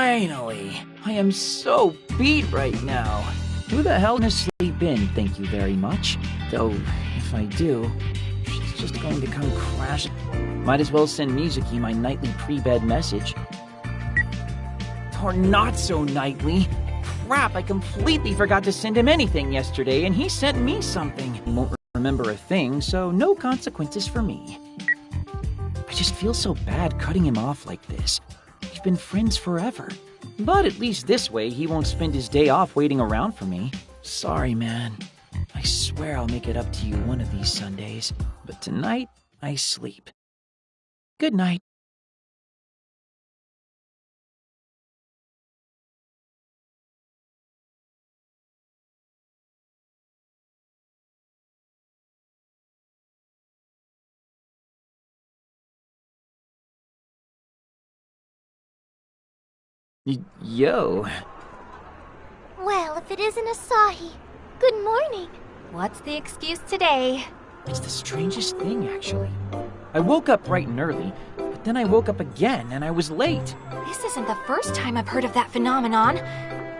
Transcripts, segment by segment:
Finally! I am so beat right now. Who the hell gonna sleep in, thank you very much? Though, if I do, she's just going to come crashing. Might as well send Mizuki my nightly pre-bed message. Or not so nightly. Crap, I completely forgot to send him anything yesterday, and he sent me something. He won't remember a thing, so no consequences for me. I just feel so bad cutting him off like this. We've been friends forever. But at least this way, he won't spend his day off waiting around for me. Sorry, man. I swear I'll make it up to you one of these Sundays. But tonight, I sleep. Good night. Yo. Well, if it isn't Asahi, good morning. What's the excuse today? It's the strangest thing, actually. I woke up bright and early, but then I woke up again and I was late. This isn't the first time I've heard of that phenomenon.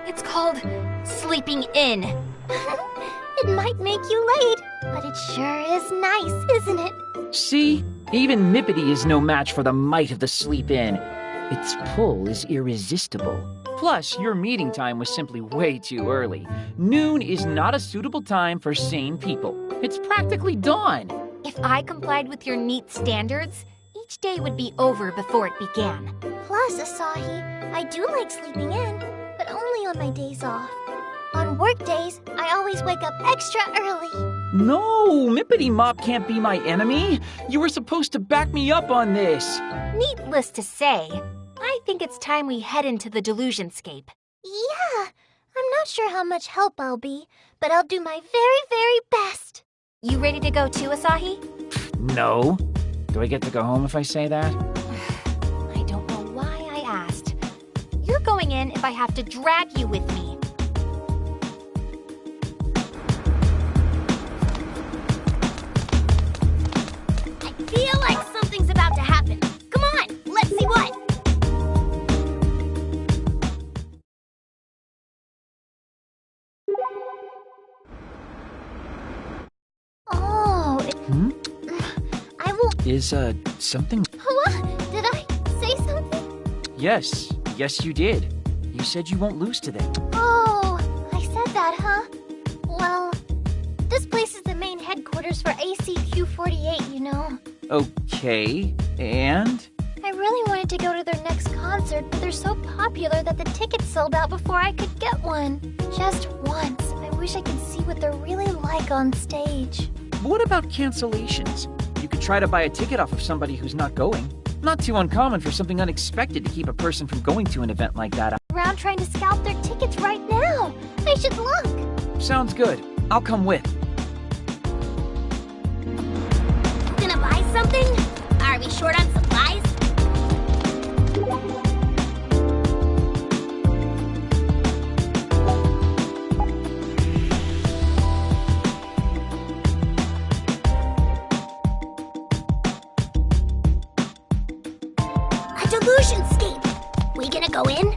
It's called sleeping in. It might make you late, but it sure is nice, isn't it? See? Even Mippity is no match for the might of the sleep-in. Its pull is irresistible. Plus, your meeting time was simply way too early. Noon is not a suitable time for sane people. It's practically dawn. If I complied with your neat standards, each day would be over before it began. Plus, Asahi, I do like sleeping in, but only on my days off. On work days, I always wake up extra early. No, Mippity Mop can't be my enemy. You were supposed to back me up on this. Needless to say, I think it's time we head into the Delusionscape. Yeah, I'm not sure how much help I'll be, but I'll do my very, very best. You ready to go too, Asahi? No. Do I get to go home if I say that? I don't know why I asked. You're going in if I have to drag you with me. I feel like something's about to happen. Come on, let's see what. Oh, I will... Is, something... What? Did I say something? Yes. Yes, you did. You said you won't lose today. Oh, I said that, huh? Well, this place is the main headquarters for ACQ48, you know. Okay, and? I really wanted to go to their next concert, but they're so popular that the tickets sold out before I could get one. Just once. I wish I could see what they're really like on stage. What about cancellations? You could try to buy a ticket off of somebody who's not going. Not too uncommon for something unexpected to keep a person from going to an event like that. Around trying to scalp their tickets right now. I should look. Sounds good. I'll come with. Gonna buy something? Are we short on supplies? A Delusionscape. We gonna go in?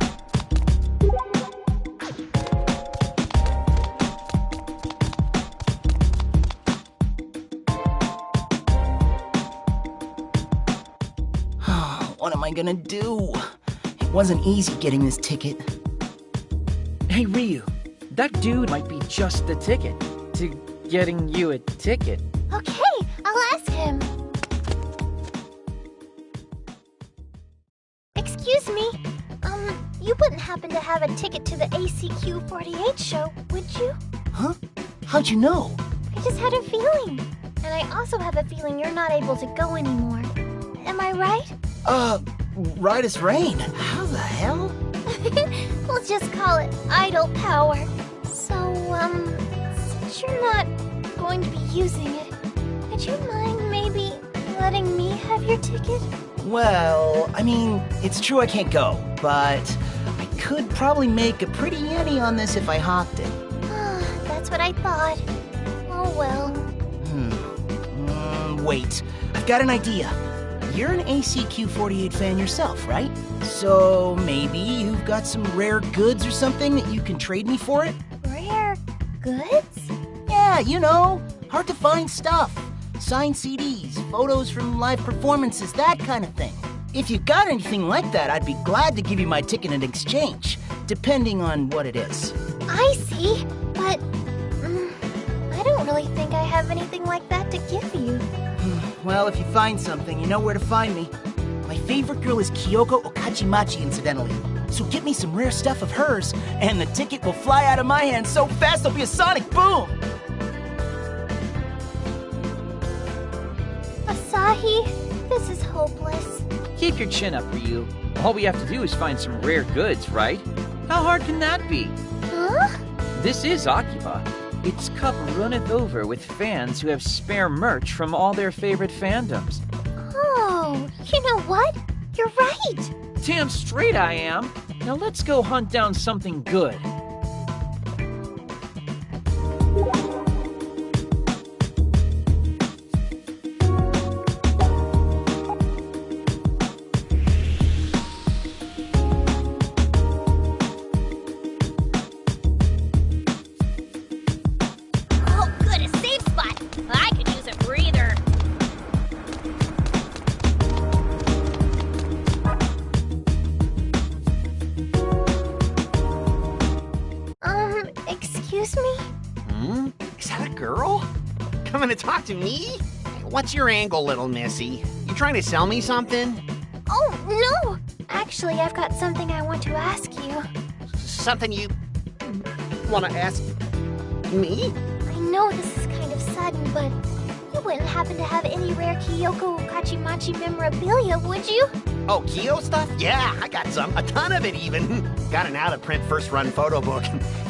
What am I gonna do? It wasn't easy getting this ticket. Hey, Ryu. That dude might be just the ticket to getting you a ticket. Okay, I'll ask him. Excuse me. You wouldn't happen to have a ticket to the ACQ48 show, would you? Huh? How'd you know? I just had a feeling. And I also have a feeling you're not able to go anymore. Am I right? Right as rain. How the hell? We'll just call it idle power. So, since you're not going to be using it, would you mind maybe letting me have your ticket? Well, I mean, it's true I can't go, but I could probably make a pretty ante on this if I hopped it. That's what I thought. Oh well. Wait. I've got an idea. You're an ACQ48 fan yourself, right? So maybe you've got some rare goods or something that you can trade me for it? Rare goods? Yeah, you know, hard to find stuff. Signed CDs, photos from live performances, that kind of thing. If you've got anything like that, I'd be glad to give you my ticket in exchange, depending on what it is. I see, but I don't really think I have anything like that to give you. Well, if you find something, you know where to find me. My favorite girl is Kyoko Okachimachi, incidentally. So get me some rare stuff of hers, and the ticket will fly out of my hand so fast there'll be a sonic boom! Asahi, this is hopeless. Keep your chin up, Ryu. All we have to do is find some rare goods, right? How hard can that be? Huh? This is Akiba. Its cup runneth over with fans who have spare merch from all their favorite fandoms. Oh, you know what? You're right. Damn straight I am. Now let's go hunt down something good. Oh, good, a safe spot. I could use a breather. Excuse me? Is that a girl? Coming to talk to me? What's your angle, little missy? You trying to sell me something? Oh, no! Actually, I've got something I want to ask you. Something you want to ask me? I know this is kind of sudden, but you wouldn't happen to have any rare Kyoko Okachimachi memorabilia, would you? Oh, Kyo stuff? Yeah, I got some. A ton of it, even. Got an out-of-print first-run photo book.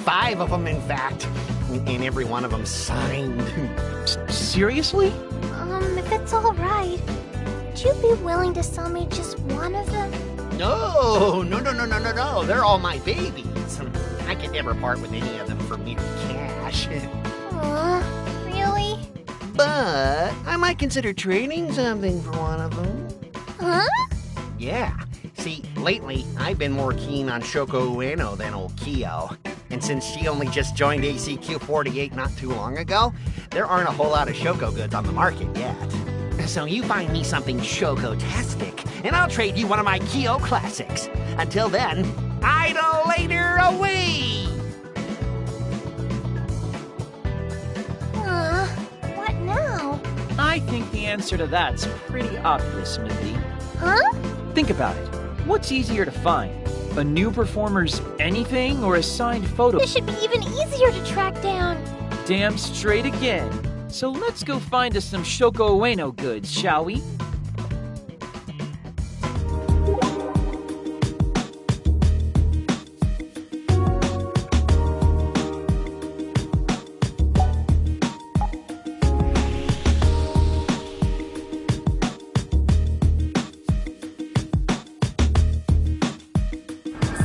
5 of them, in fact. And every one of them signed. Seriously? If it's all right, would you be willing to sell me just one of them? No. They're all my babies. I could never part with any of them for mere cash. Aw, really? But I might consider trading something for one of them. Huh? Yeah. See, lately, I've been more keen on Shoko Ueno than old Kyo. And since she only just joined ACQ48 not too long ago, there aren't a whole lot of Shoko goods on the market yet. So you find me something Shoko-tastic, and I'll trade you one of my Kyo classics. Until then, idle later away! What now? I think the answer to that's pretty obvious, Mindy. Huh? Think about it. What's easier to find? A new performer's anything or a signed photo? This should be even easier to track down. Damn straight again. So let's go find us some Shoko Ueno goods, shall we?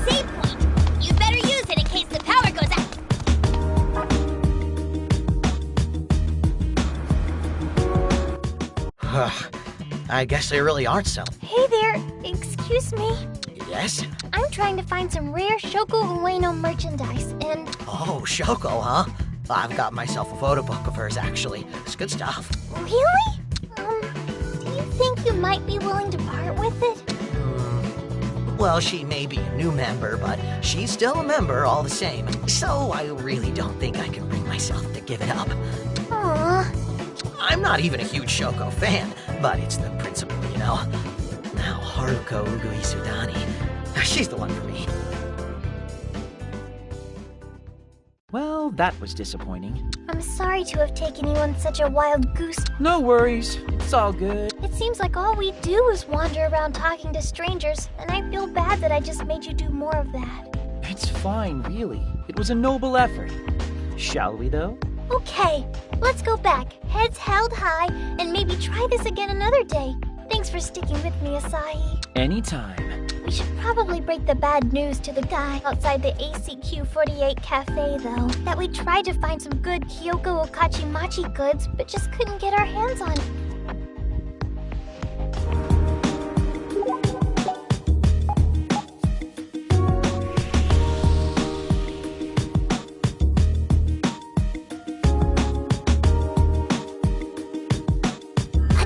Save point. You'd better use it in case the power goes out. I guess they really aren't selling. Hey there, excuse me. Yes? I'm trying to find some rare Shoko Ueno merchandise, and Oh, Shoko, huh? I've got myself a photo book of hers, actually. It's good stuff. really? Do you think you might be willing to part with it? Well, she may be a new member, but she's still a member all the same. So I really don't think I can bring myself to give it up. Aw. I'm not even a huge Shoko fan, but it's the principle, you know? Now, Haruko Ugui Sudani, she's the one for me. Well, that was disappointing. I'm sorry to have taken you on such a wild goose. No worries. It's all good. It seems like all we do is wander around talking to strangers, and I feel bad that I just made you do more of that. It's fine, really. It was a noble effort. Shall we, though? Okay, let's go back, heads held high, and maybe try this again another day. Thanks for sticking with me, Asahi. Anytime. We should probably break the bad news to the guy outside the ACQ48 cafe, though. That we tried to find some good Kyoko Okachimachi goods, but just couldn't get our hands on it.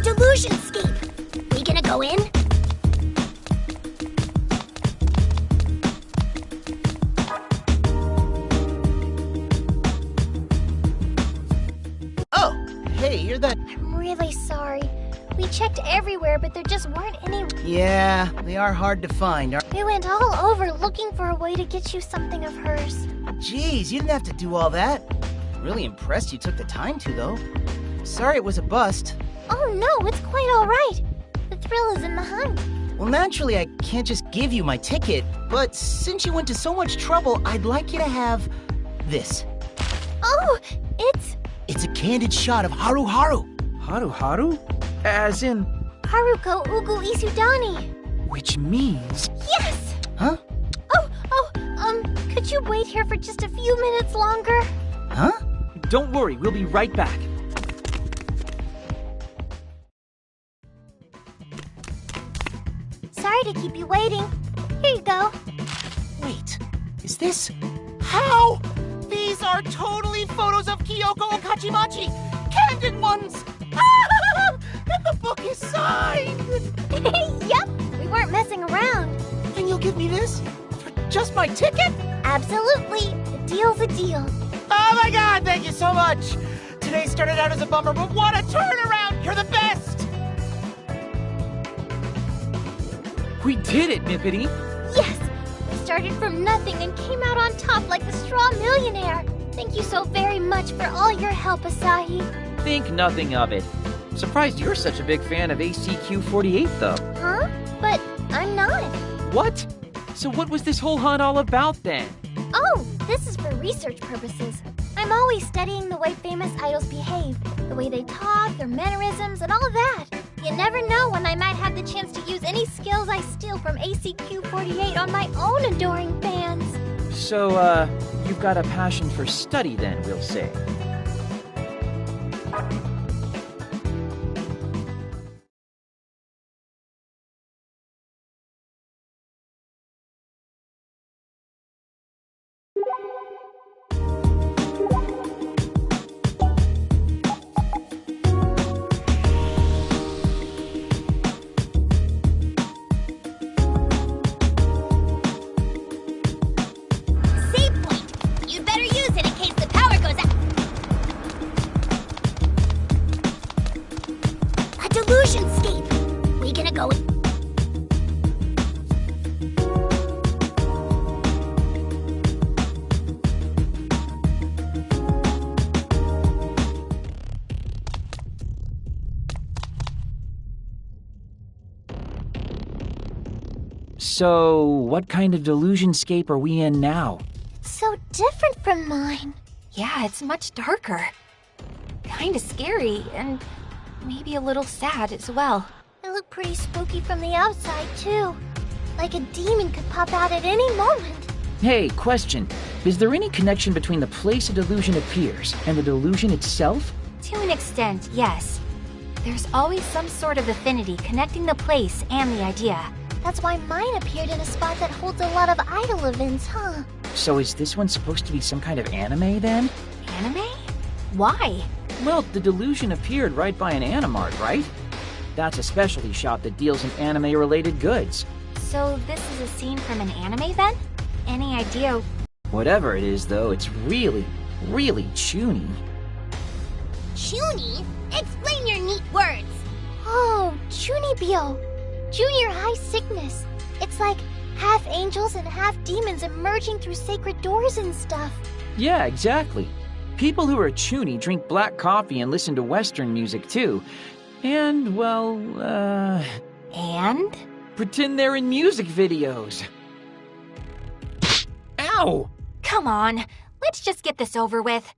A delusionscape! We gonna go in? Oh, hey, you're that... I'm really sorry. We checked everywhere, but there just weren't any... Yeah, they are hard to find, aren't... We went all over looking for a way to get you something of hers. Jeez, you didn't have to do all that. Really impressed you took the time to, though. Sorry it was a bust. Oh no, it's quite alright. The thrill is in the hunt. Well, naturally, I can't just give you my ticket, but since you went to so much trouble, I'd like you to have this. Oh, it's It's a candid shot of Haru Haru. Haru Haru? As in, Haruko Ugu Isudani. which means... Yes! Huh? Could you wait here for just a few minutes longer? Huh? Don't worry, we'll be right back. Sorry to keep you waiting. Here you go. Wait, is this... How? These are totally photos of Kyoko Okachimachi! Candid ones! And the book is signed! Yep, we weren't messing around. And you'll give me this? For just my ticket? Absolutely. A deal's a deal. Oh my god, thank you so much! Today started out as a bummer, but what a turnaround! You're the best! We did it, Nippity! Yes! We started from nothing and came out on top like the straw millionaire. Thank you so very much for all your help, Asahi. Think nothing of it. Surprised you're such a big fan of ACQ-48, though. Huh? But I'm not. What? So what was this whole hunt all about, then? Oh, this is for research purposes. I'm always studying the way famous idols behave, the way they talk, their mannerisms, and all of that. You never know when I might have the chance to use any skills I steal from ACQ-48 on my own adoring fans. So, you've got a passion for study, then, we'll say. Save point! You'd better use it in case the power goes out. A delusionscape! We gonna go in? So, what kind of delusionscape are we in now? So different from mine. Yeah, it's much darker. Kinda scary, and maybe a little sad as well. It looked pretty spooky from the outside, too. Like a demon could pop out at any moment. Hey, question. Is there any connection between the place a delusion appears and the delusion itself? To an extent, yes. There's always some sort of affinity connecting the place and the idea. That's why mine appeared in a spot that holds a lot of idol events, huh? So is this one supposed to be some kind of anime, then? Anime? Why? Well, the delusion appeared right by an Animart, right? That's a specialty shop that deals in anime-related goods. So this is a scene from an anime then? Any idea? Whatever it is, though, it's really, really chuny. Chuny? Explain your neat words. Oh, Chunibyo. Junior high sickness. It's like half angels and half demons emerging through sacred doors and stuff. Yeah, exactly. People who are chuny drink black coffee and listen to Western music, too. And, well, And? pretend they're in music videos. Ow! Come on, let's just get this over with.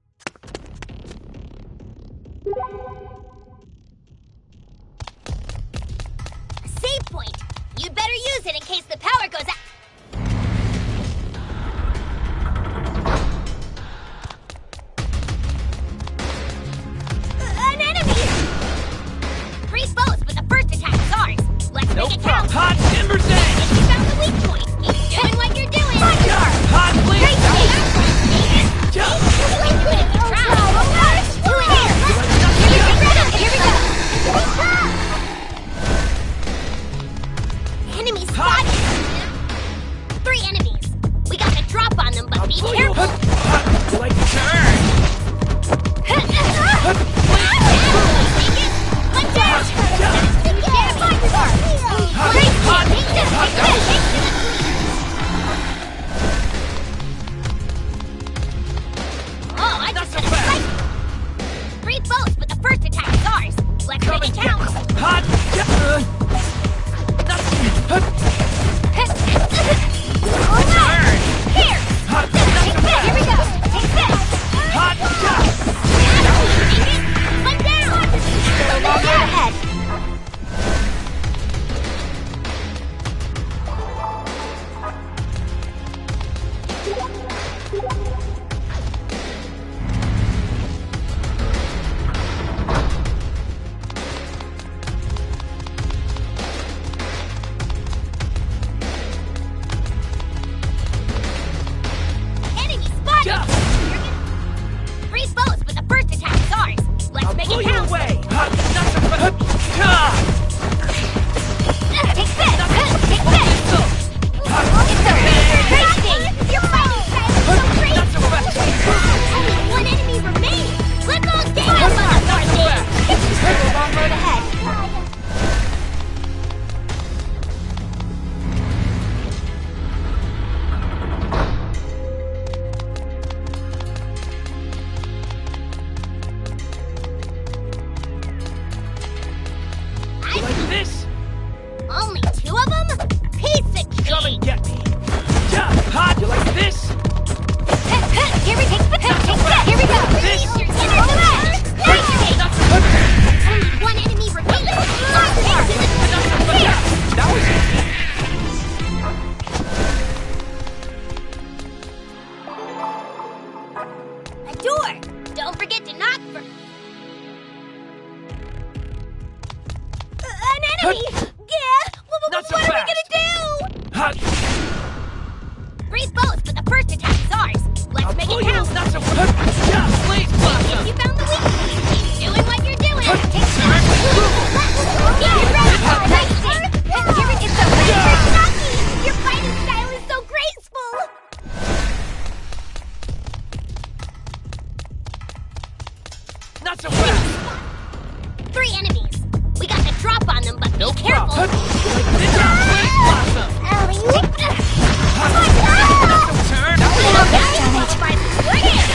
Save point. You'd better use it in case the power goes out. An enemy! Pretty slow, but the first attack is ours. Let's No make it problem. count. Hot timber day! You found the weak point. Keep doing what you're doing. Hot Great please! job. Jump! You can do it if you try. Do it here. Here we go. Here! Take this! Here we go! Take this! One down! Go ahead! Enemy spotted! Freeze foes, but the first attack is ours! Let's make it count! Away! Take this! Take this! It's a razor racing! Your fighting style is so crazy! Only one enemy remains! Let's all gang up on the Martinez! It's still a long road ahead. Like this? Only two of them? Piece of cake! Come and get me. Hot! You like this? Here we take this! Here we go! This? Your inner edge! Only one enemy remains! That was easy. A door! Don't forget to knock for... An enemy! Yeah! Not so What are we fast. gonna do? Hot! Freeze both, but the first attack is ours! Let's make it count! Not so fast. Please, blossom. You found the weak point! Keep doing what you're doing! Take this! Get ready! Nice thing! Here it is! Your fighting style is so graceful! Not so fast. 3 enemies! We got the drop on them, but be careful! Like this? Please, blossom. Take this! Turn. Bring it!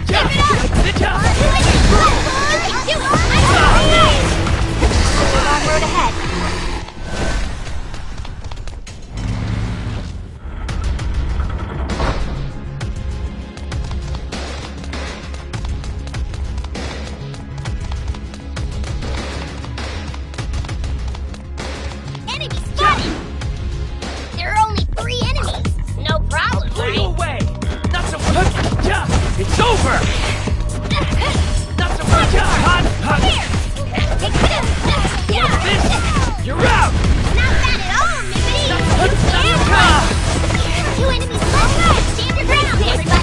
Give it up! You can do it! Long road ahead. Enemy spotted! There are only 3 enemies! No problem, Blow you right? away. Not so fast. It's over. Not so fast. Hot. Here! Take this! This. You're out. Not bad at all, Mippity! Two enemies left! Stand your ground, everybody! Here we go!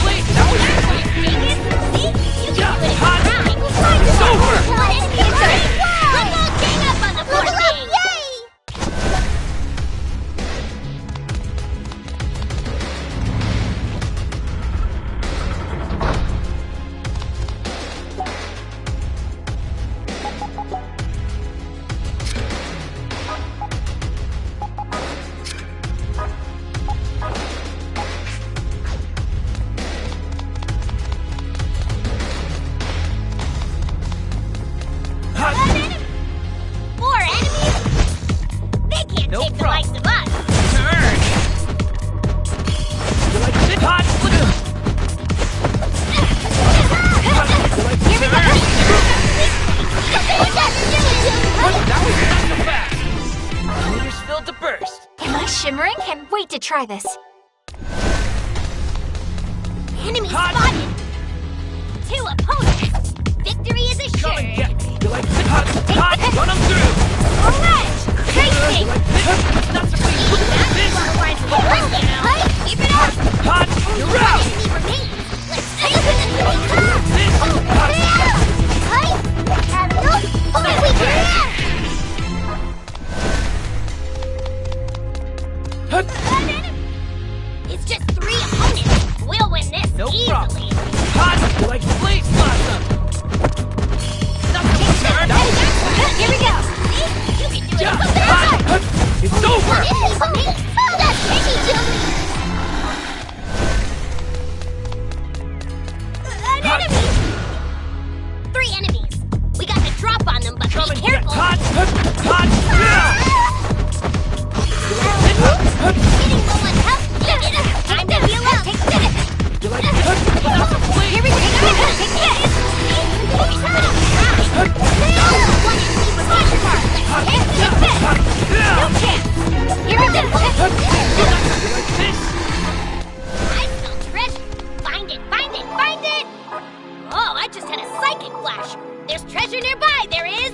Please, that was easy. Vegas, see? You can do it in Hot. the ground! It's over. One enemy is right! Let's all gang up on the floor thing! Yay! Hot. 4 enemies? They can't No take the problem. likes of us! Turn. You like this? Hot. Here we go! That was not so fast. Leaders filled to burst. Am I shimmering? Can't wait to try this. Enemy Hot. spotted! 2 opponents! Victory is Come and assured! get me. You like this? Hot. Run them through. Alright! Great thing! Not so fast. This. Keep it up! Hot. You're out. Enemy remains! Let's take it! This. Hot. It's just 3 opponents! We'll win this No easily! problem. Hot. You like Blaze Blossom. Nothing turn. Here we go! See? You can do it! Hot. It's over. Enemy remains! That's Piggy An Hot. enemy! 3 enemies! We got the drop on them, but Come be and get careful! hot. Hot. Getting low on health. Time to heal up. Take this. You like this? Here we go. Take this. One enemy remains. Take this. No chance. Here we go. I smell treasure. Find it. Find it. Find it. Oh, I just had a psychic flash. There's treasure nearby. There is.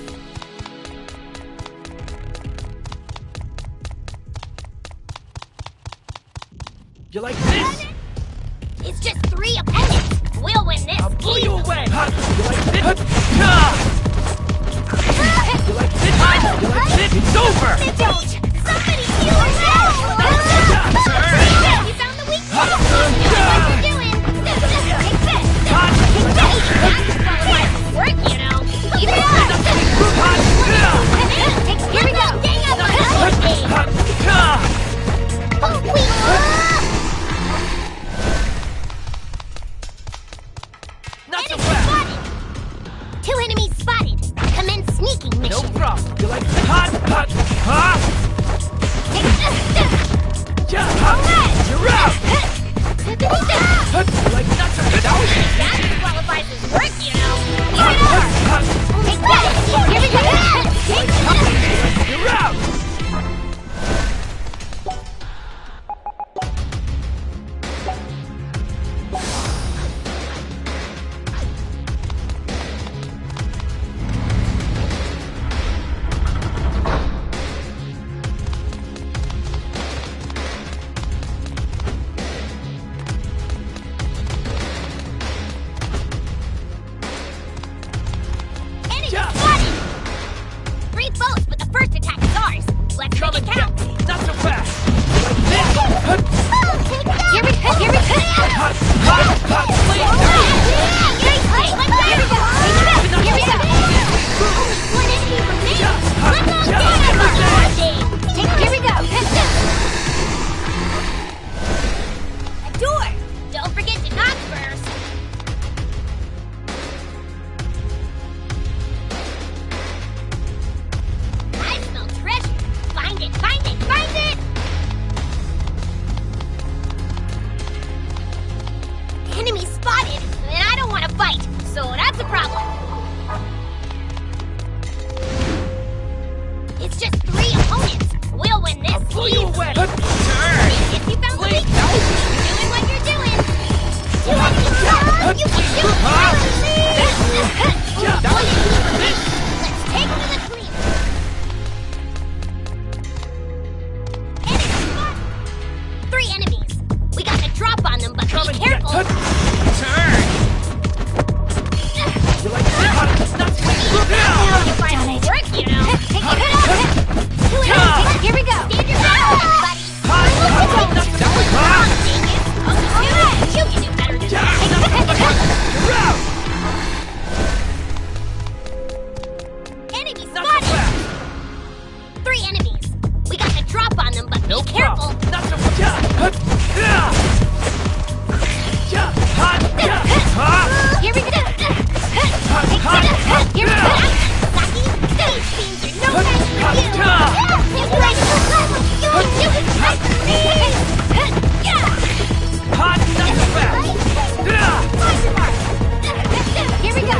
You like this? It's just 3 opponents. We'll win this. I'll pull you away. You like this? You like this? You like this? It's over. Don't! Somebody heal us out! We found the weak spot! What we're doing! Take this! Take this! That's qualified for work, you know! Keep it up! Here we go! Dang up on the game! Oh, we... Not so fast. 2 enemies spotted! Commence sneaking No mission! problem. You like this? Hot! Take this! Yeah, you're out. You like not so good? That qualifies as work, you know! Keep it up! Take that! Here we go! Take this! You're out. Enemy spotted! 3 foes, but the first attack is ours. Let's Come make and it get count. me. Not so fast. You like this? Here we go. Here we go. Here we go. One enemy remains. Let's all get him. Here we go. A door. Don't forget to knock first. I smell treasure. Find it. Find it. Find it. Enemy spotted, and I don't want to fight, so that's a problem. It's just 3 opponents. We'll win this. Pull you away. If you found the weak spot, you're doing what you're doing. Do it. You can do it. Let's take to the clean. Enemy spotted. 3 enemies. We got the drop on them, but Come be and careful. get. Turn. You like this? Not so good. Done it. Work, you know. Take it up. 2 enemies. Here we go. Stand your ground, buddy. You can do better than that. You're out. Enemy spotted. 3 enemies. We got the drop on them, but be careful. Not so fast. Here we go. Here we go. Lucky. These teams are no match for you. Take it right. You can do it. Right for me. Here we go.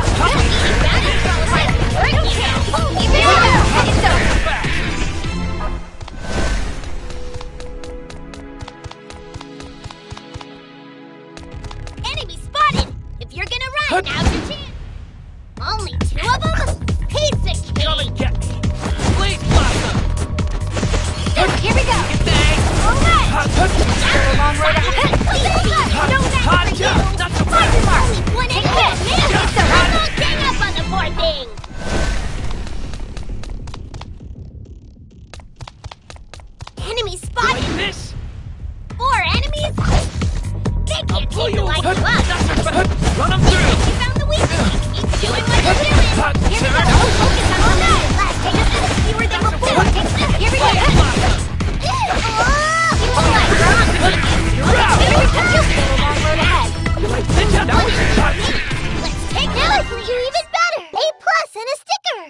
Enemy spotted. If you're gonna run, now's your chance. Only 2 of them? Piece of cake. Come and get me. Please blossom. Here we go. All right. That's a long road ahead. Please, no match for you. Not so Only fast. 1 enemy. Let's all gang up on the poor thing. Enemy spotted. This. 4 enemies? They can't Pull take you it like away. us. Not so fast. Run them through. You found the weak spot. Keep doing what you're doing. Here we go. Focus on all that. Take this. Fewer than before. Take this. Here we go. You're out. Here we go. A long road ahead. You like this? Let's take this. You even better. A+ and a sticker.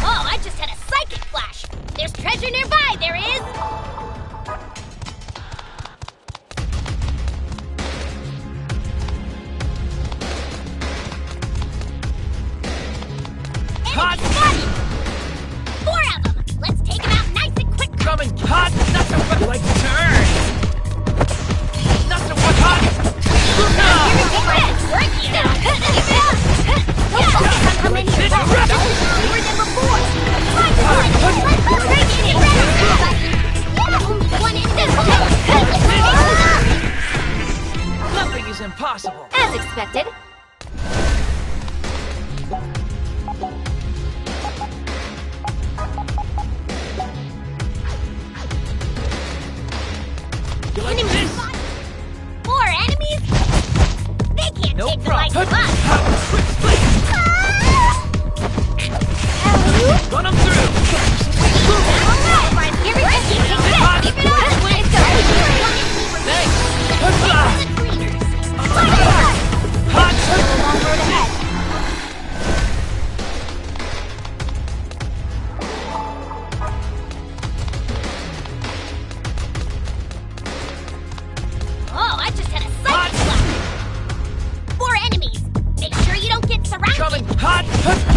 Oh, I just had a psychic flash. There's treasure nearby. There is. Coming hot, not so fast. Like turn. Not so hot. How many are left? Fewer than before. One is Nothing is impossible. as expected. You like this? More enemies? They can't No take the likes problem. of us. Quick split. Run them through. Alright, here we go. Keep it up. Keep it up. It's over. Thanks. Hot. Still a long road ahead. Oh, I just had a sight flash. More enemies. Make sure you don't get surrounded. Coming hot.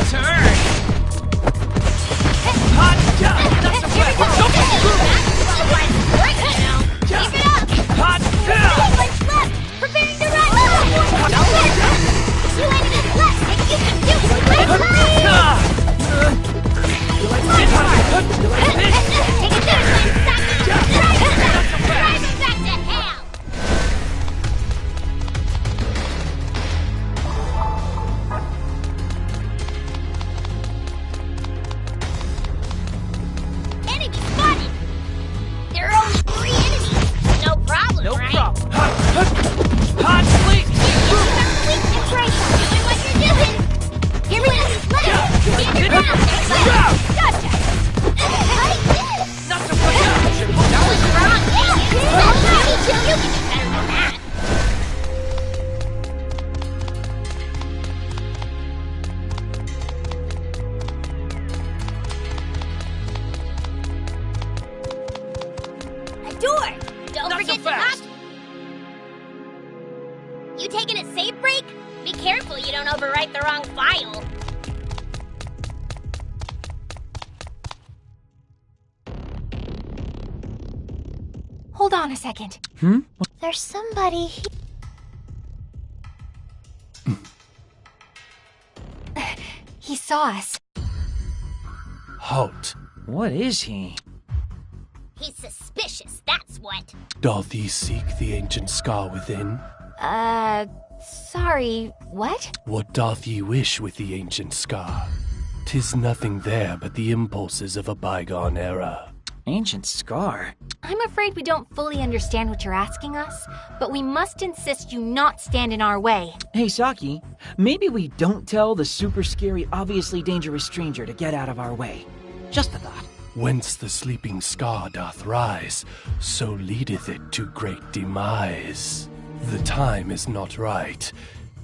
Turn. Hot. Not so Here we go. fast. Right now. Keep it up. Hot. What's left? Preparing to run. You enemies left. And you can do it. You like this? You like this? Take it down. Drive it back to hell. Enemy spotted. There are only 3 enemies. No problem, No right? problem. Hot, please. That's right. Doing what you're doing. Here we go. Stand your ground. Gotcha. Not so fast. That was wrong. You can do better than that. A door. Don't Not forget so to knock. fast. You taking a save break? Be careful you don't overwrite the wrong file. Hold on a second. There's somebody here. He saw us. Halt. What is he? He's suspicious, that's what. Doth he seek the ancient scar within? Sorry, what? What doth ye wish with the ancient scar? 'Tis nothing there but the impulses of a bygone era. Ancient scar. I'm afraid we don't fully understand what you're asking us, but we must insist you not stand in our way. Hey, Saki, maybe we don't tell the super scary, obviously dangerous stranger to get out of our way. Just a thought. Whence the sleeping scar doth rise, so leadeth it to great demise. The time is not right.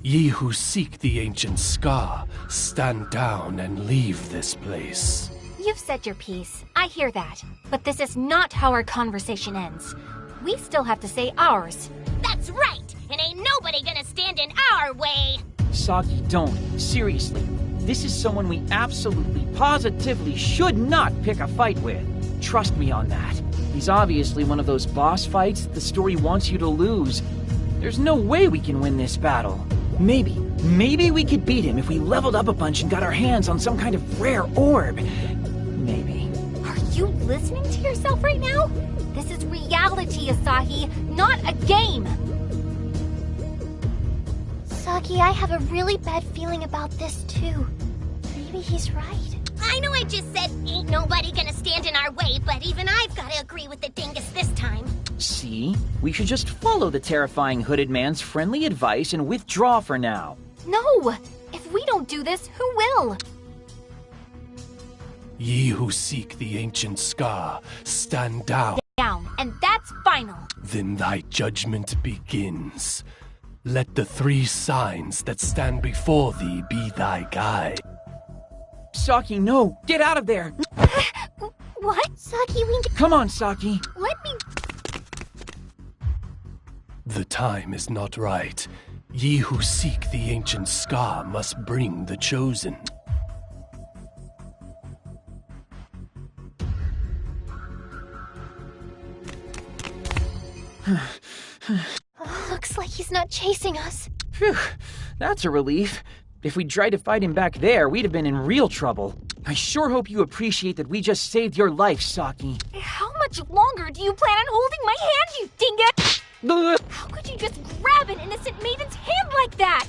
Ye who seek the ancient scar, stand down and leave this place. You've said your piece. I hear that. But this is not how our conversation ends. We still have to say ours. That's right! And ain't nobody gonna stand in our way! Saki, don't. Seriously. This is someone we absolutely, positively should not pick a fight with. Trust me on that. He's obviously one of those boss fights that the story wants you to lose. There's no way we can win this battle. Maybe we could beat him if we leveled up a bunch and got our hands on some kind of rare orb. Maybe. Are you listening to yourself right now? This is reality, Asahi, not a game! Saki, I have a really bad feeling about this too. Maybe he's right. I know I just said ain't nobody gonna stand in our way, but even I've gotta agree with the dingus this time. See? We should just follow the terrifying hooded man's friendly advice and withdraw for now. No! If we don't do this, who will? Ye who seek the ancient scar, stand down. Down, and that's final. Then thy judgment begins. Let the 3 signs that stand before thee be thy guide. Saki, no! Get out of there! What? Saki, we Come on, Saki! Let me... The time is not right. Ye who seek the ancient scar must bring the chosen. Looks like he's not chasing us. Phew, that's a relief. If we'd tried to fight him back there, we'd have been in real trouble. I sure hope you appreciate that we just saved your life, Saki. How much longer do you plan on holding my hand, you dingus? How could you just grab an innocent maiden's hand like that?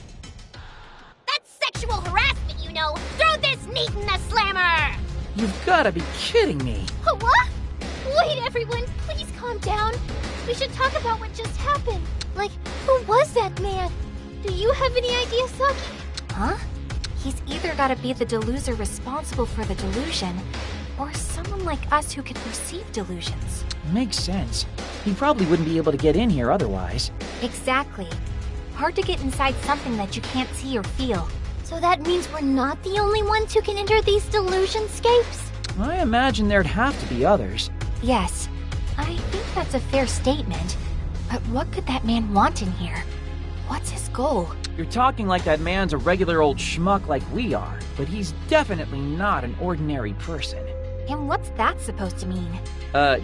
That's sexual harassment, you know. Throw this meat in the slammer! You've gotta be kidding me. What? Wait, everyone, please calm down. We should talk about what just happened. Like, who was that man? Do you have any idea, Saki? Huh? He's either gotta be the deluser responsible for the delusion, or someone like us who can perceive delusions. Makes sense. He probably wouldn't be able to get in here otherwise. Exactly. Hard to get inside something that you can't see or feel. So that means we're not the only ones who can enter these delusionscapes? I imagine there'd have to be others. Yes, I think that's a fair statement. But what could that man want in here? What's his goal? You're talking like that man's a regular old schmuck like we are, but he's definitely not an ordinary person. And what's that supposed to mean?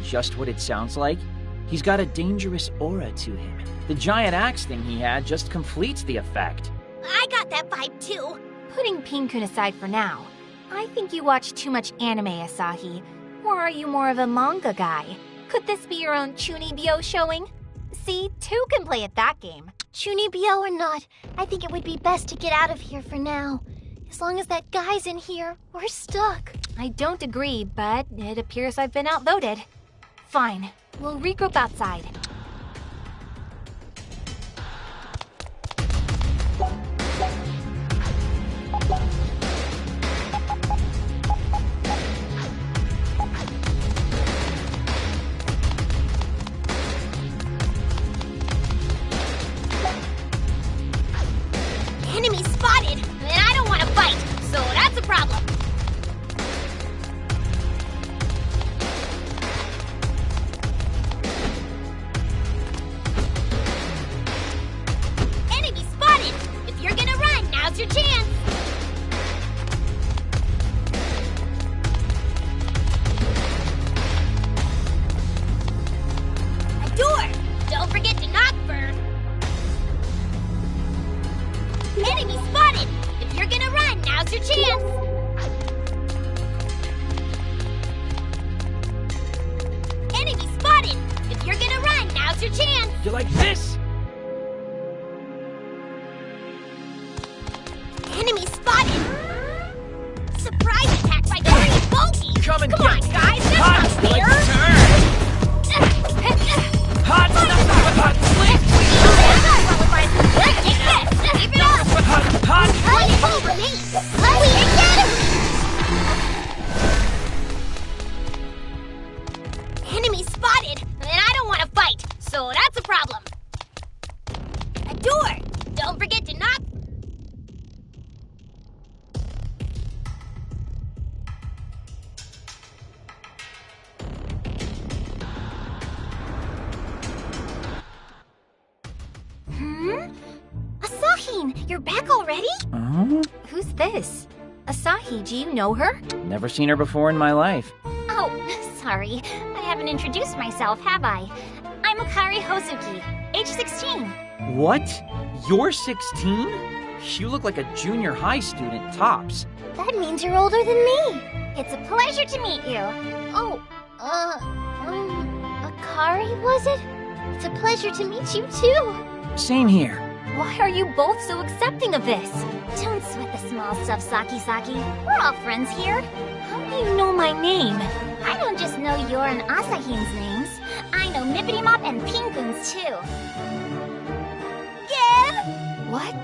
Just what it sounds like. He's got a dangerous aura to him. The giant axe thing he had just completes the effect. I got that vibe too. Putting Pin-kun aside for now, I think you watch too much anime, Asahi. Or are you more of a manga guy? Could this be your own Chunibyo showing? See, two can play at that game. Chunibyo or not, I think it would be best to get out of here for now. As long as that guy's in here, we're stuck. I don't agree, but it appears I've been outvoted. Fine, we'll regroup outside. Enemy spotted, and I don't want to fight, so that's a problem. Enemy spotted! If you're gonna run, now's your chance. A door! Don't forget to knock first. Enemy spotted! If you're gonna run, now's your chance! Enemy spotted! If you're gonna run, now's your chance! You like this? Enemy spotted! Surprise attack by Green Bogey! Come and Come on, get guys, that's hot, not like fair! hot, hot, slick, Take this! Keep it up! hot. Run over me! We get him! Enemy spotted! And I don't want to fight, so that's a problem. A door! Don't forget to knock. Asahin, you're back already? Who's this? Asahi, do you know her? Never seen her before in my life. Oh, sorry. I haven't introduced myself, have I? I'm Akari Hozuki, age 16. What? You're 16? You look like a junior high student, tops. That means you're older than me. It's a pleasure to meet you. Oh, Akari, was it? It's a pleasure to meet you too. Same here. Why are you both so accepting of this? Don't sweat the small stuff, Saki. We're all friends here. How do you know my name? I don't just know your and Asahin's names. I know Mippity Mop and Pin-kun's too. Yeah? What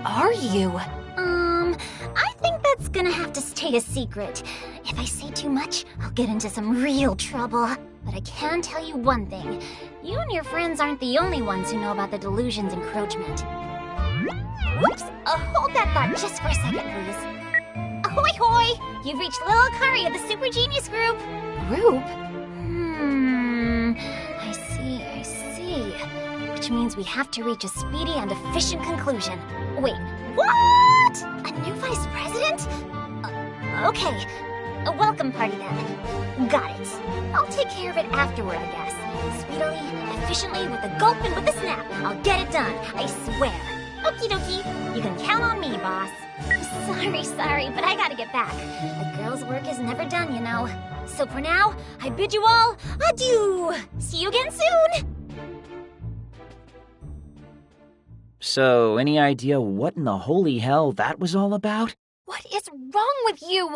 are you? I think that's gonna have to stay a secret. If I say too much, I'll get into some real trouble. But I can tell you one thing. You and your friends aren't the only ones who know about the delusion's encroachment. Whoops! Hold that thought just for a second, please. Ahoy hoy! You've reached Lil Akari of the Super Genius Group. Group? I see. Which means we have to reach a speedy and efficient conclusion. Wait, what? A new vice president? Okay. A welcome party then. Got it. I'll take care of it afterward, I guess. Speedily, efficiently, with a gulp and with a snap. I'll get it done, I swear. Okie dokie. You can count on me, boss. Sorry, but I gotta get back. A girl's work is never done, you know. So for now, I bid you all adieu. See you again soon. So, any idea what in the holy hell that was all about? What is wrong with you?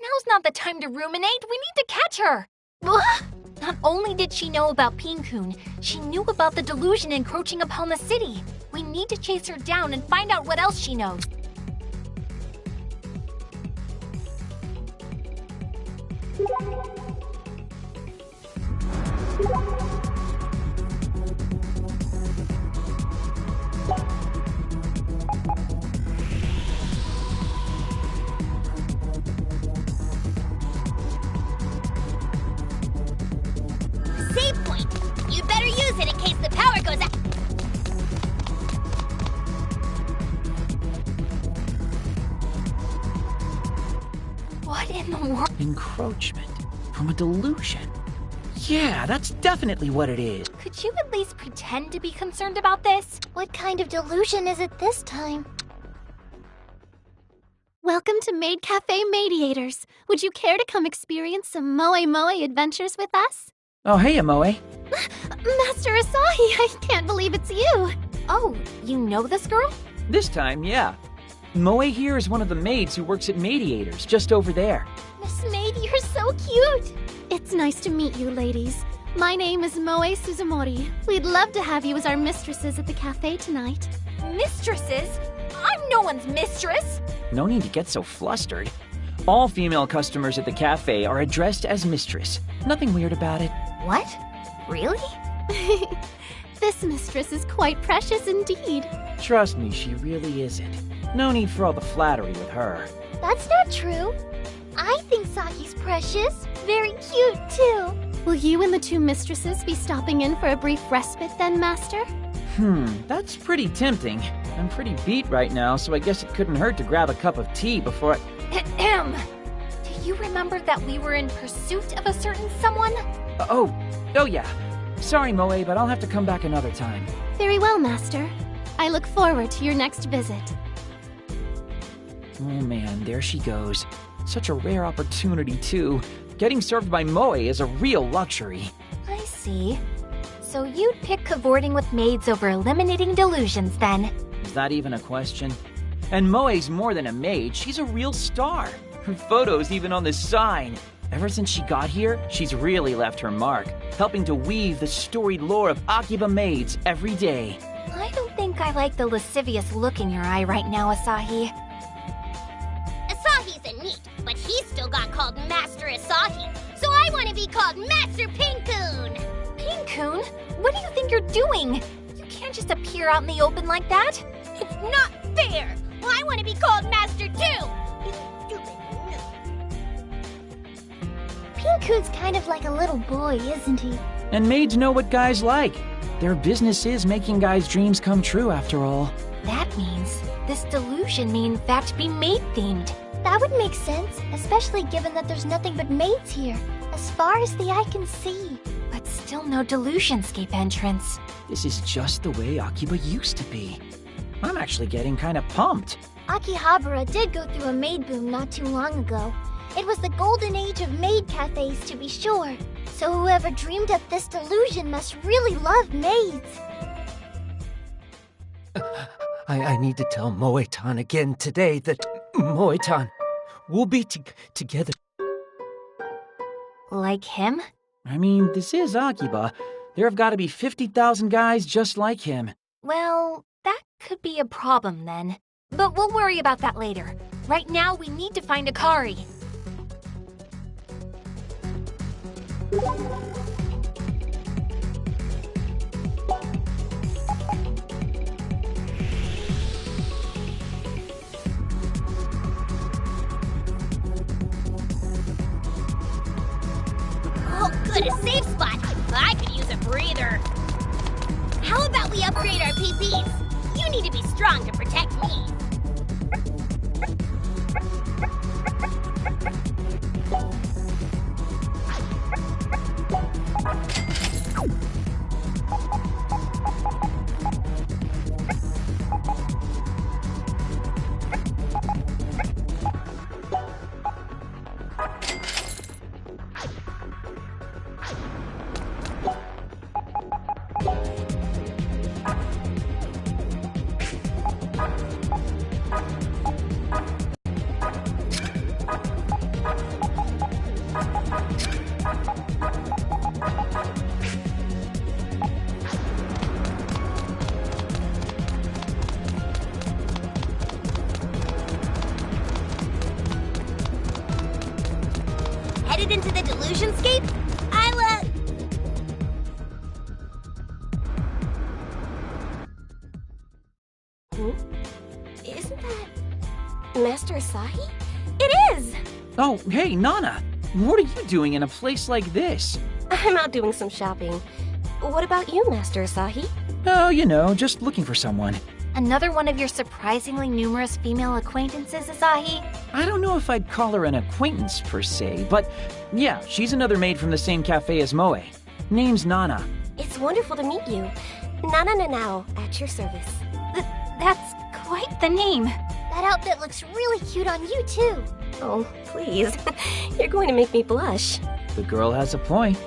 Now's not the time to ruminate. We need to catch her. Not only did she know about Pinkun, she knew about the delusion encroaching upon the city. We need to chase her down and find out what else she knows. Save point. You better use it in case the power goes out. What in the world? Encroachment from a delusion. Yeah, that's definitely what it is. Could you at least pretend to be concerned about this? What kind of delusion is it this time? Welcome to Maid Cafe Mediators. Would you care to come experience some Moe Moe adventures with us? Oh, hey, Moe. Master Asahi, I can't believe it's you. Oh, you know this girl? This time, yeah. Moe here is one of the maids who works at Mediators, just over there. Miss Maid, you're so cute. It's nice to meet you, ladies. My name is Moe Suzumori. We'd love to have you as our mistresses at the cafe tonight. Mistresses? I'm no one's mistress. No need to get so flustered. All female customers at the cafe are addressed as mistress. Nothing weird about it. What? Really? This mistress is quite precious indeed. Trust me, she really isn't. No need for all the flattery with her. That's not true. I think Saki's precious. Very cute, too. Will you and the two mistresses be stopping in for a brief respite then, Master? That's pretty tempting. I'm pretty beat right now, so I guess it couldn't hurt to grab a cup of tea before I... Ahem. Do you remember that we were in pursuit of a certain someone? Oh yeah. Sorry, Moe, but I'll have to come back another time. Very well, Master. I look forward to your next visit. Oh man, there she goes. Such a rare opportunity, too. Getting served by Moe is a real luxury. I see. So you'd pick cavorting with maids over eliminating delusions, then? Is that even a question? And Moe's more than a maid, she's a real star. Her photo's even on this sign. Ever since she got here, she's really left her mark, helping to weave the storied lore of Akiba maids every day. I don't think I like the lascivious look in your eye right now, Asahi. Asahi's a neat, but he's still got called Master Asahi, so I want to be called Master Pinkun. Pinkun? What do you think you're doing? You can't just appear out in the open like that. It's not fair. Well, I want to be called Master too. Pinkun's kind of like a little boy, isn't he? And maids know what guys like. Their business is making guys' dreams come true, after all. That means this delusion may in fact be maid-themed. That would make sense, especially given that there's nothing but maids here, as far as the eye can see. But still no delusionscape entrance. This is just the way Akiba used to be. I'm actually getting kind of pumped. Akihabara did go through a maid boom not too long ago. It was the golden age of maid cafes, to be sure. So whoever dreamed up this delusion must really love maids. I need to tell Moe-tan again today that Moe-tan will be together. Like him? I mean, this is Akiba. There have got to be 50,000 guys just like him. Well, that could be a problem then. But we'll worry about that later. Right now, we need to find Akari. Oh, good, a safe spot. I could use a breather. How about we upgrade our PPs? You need to be strong to protect me. headed into the Delusionscape? Isn't that Master Asahi? It is! Oh, hey, Nana. What are you doing in a place like this? I'm out doing some shopping. What about you, Master Asahi? Oh, you know, just looking for someone. Another one of your surprisingly numerous female acquaintances, Asahi? I don't know if I'd call her an acquaintance per se, but yeah, she's another maid from the same cafe as Moe. Name's Nana. It's wonderful to meet you. Nana Nanao, at your service. That's quite the name. That outfit looks really cute on you, too. Oh, please. You're going to make me blush. The girl has a point.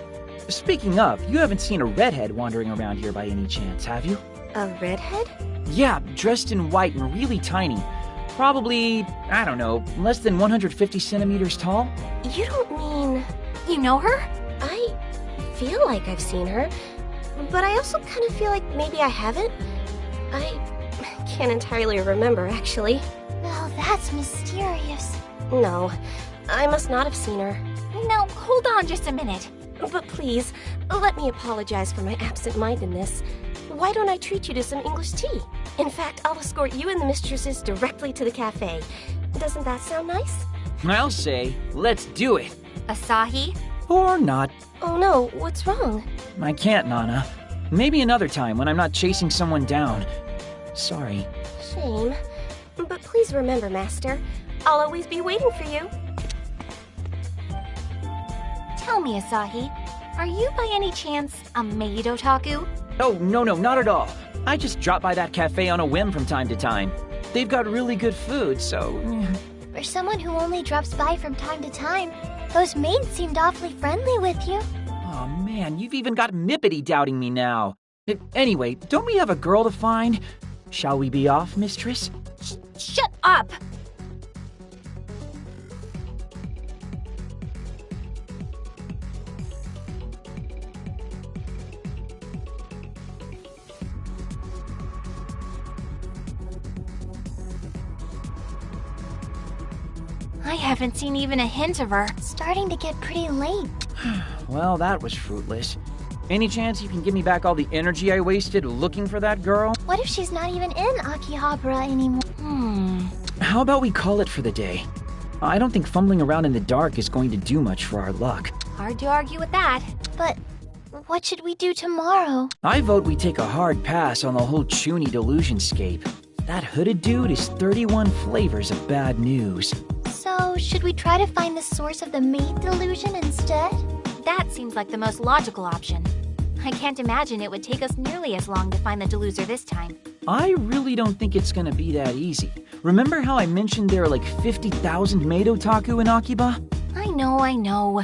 Speaking of, you haven't seen a redhead wandering around here by any chance, have you? A redhead? Yeah, dressed in white and really tiny. Probably, I don't know, less than 150 centimeters tall? You don't mean... You know her? I feel like I've seen her, but I also kind of feel like maybe I haven't. I can't entirely remember, actually. Now that's mysterious. No, I must not have seen her. No, hold on just a minute. But please, let me apologize for my absent-mindedness. Why don't I treat you to some English tea? In fact, I'll escort you and the mistresses directly to the cafe. Doesn't that sound nice? I'll say, let's do it. Asahi? Or not. Oh no, what's wrong? I can't, Nana. Maybe another time when I'm not chasing someone down. Sorry. Shame. But please remember, Master, I'll always be waiting for you. Tell me, Asahi, are you by any chance a maid otaku? Oh, no, not at all. I just drop by that cafe on a whim from time to time. They've got really good food, so... For someone who only drops by from time to time, those maids seemed awfully friendly with you. Oh man, you've even got Mippity doubting me now. Anyway, don't we have a girl to find? Shall we be off, mistress? Shut up! I haven't seen even a hint of her. It's starting to get pretty late. Well, that was fruitless. Any chance you can give me back all the energy I wasted looking for that girl? What if she's not even in Akihabara anymore? How about we call it for the day? I don't think fumbling around in the dark is going to do much for our luck. Hard to argue with that. But what should we do tomorrow? I vote we take a hard pass on the whole Chuny Delusionscape. That hooded dude is 31 flavors of bad news. So, should we try to find the source of the maid delusion instead? That seems like the most logical option. I can't imagine it would take us nearly as long to find the deluser this time. I really don't think it's gonna be that easy. Remember how I mentioned there are like 50,000 maid otaku in Akiba? I know.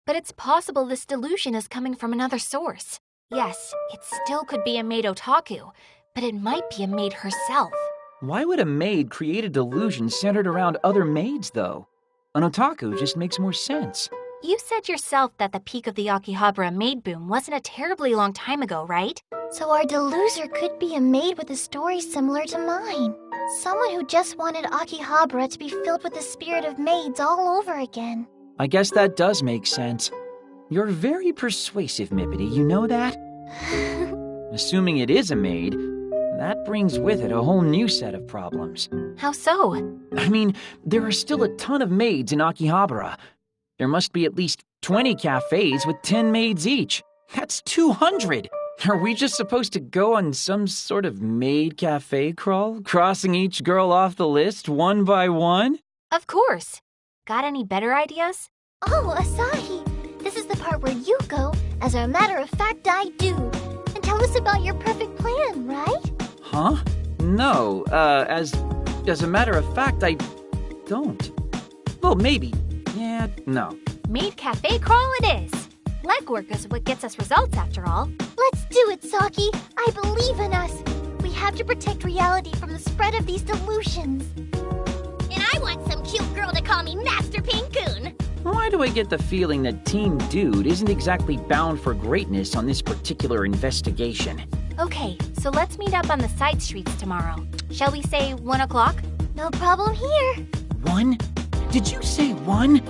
But it's possible this delusion is coming from another source. Yes, it still could be a maid otaku, but it might be a maid herself. Why would a maid create a delusion centered around other maids, though? An otaku just makes more sense. You said yourself that the peak of the Akihabara maid boom wasn't a terribly long time ago, right? So our deluser could be a maid with a story similar to mine. Someone who just wanted Akihabara to be filled with the spirit of maids all over again. I guess that does make sense. You're very persuasive, Mippity, you know that? Assuming it is a maid, that brings with it a whole new set of problems. How so? I mean, there are still a ton of maids in Akihabara. There must be at least 20 cafes with 10 maids each. That's 200! Are we just supposed to go on some sort of maid cafe crawl, crossing each girl off the list one by one? Of course. Got any better ideas? Oh, Asahi! This is the part where you go, as a matter of fact I do. And tell us about your perfect plan, right? Huh? No, as a matter of fact, I don't. Well, maybe. Yeah, no. Maid cafe crawl it is. Legwork is what gets us results after all. Let's do it, Saki! I believe in us! We have to protect reality from the spread of these delusions. And I want some cute girl to call me Master Pinkoon. Why do I get the feeling that Team Dude isn't exactly bound for greatness on this particular investigation? Okay, so let's meet up on the side streets tomorrow. Shall we say 1 o'clock? No problem here. 1? Did you say 1?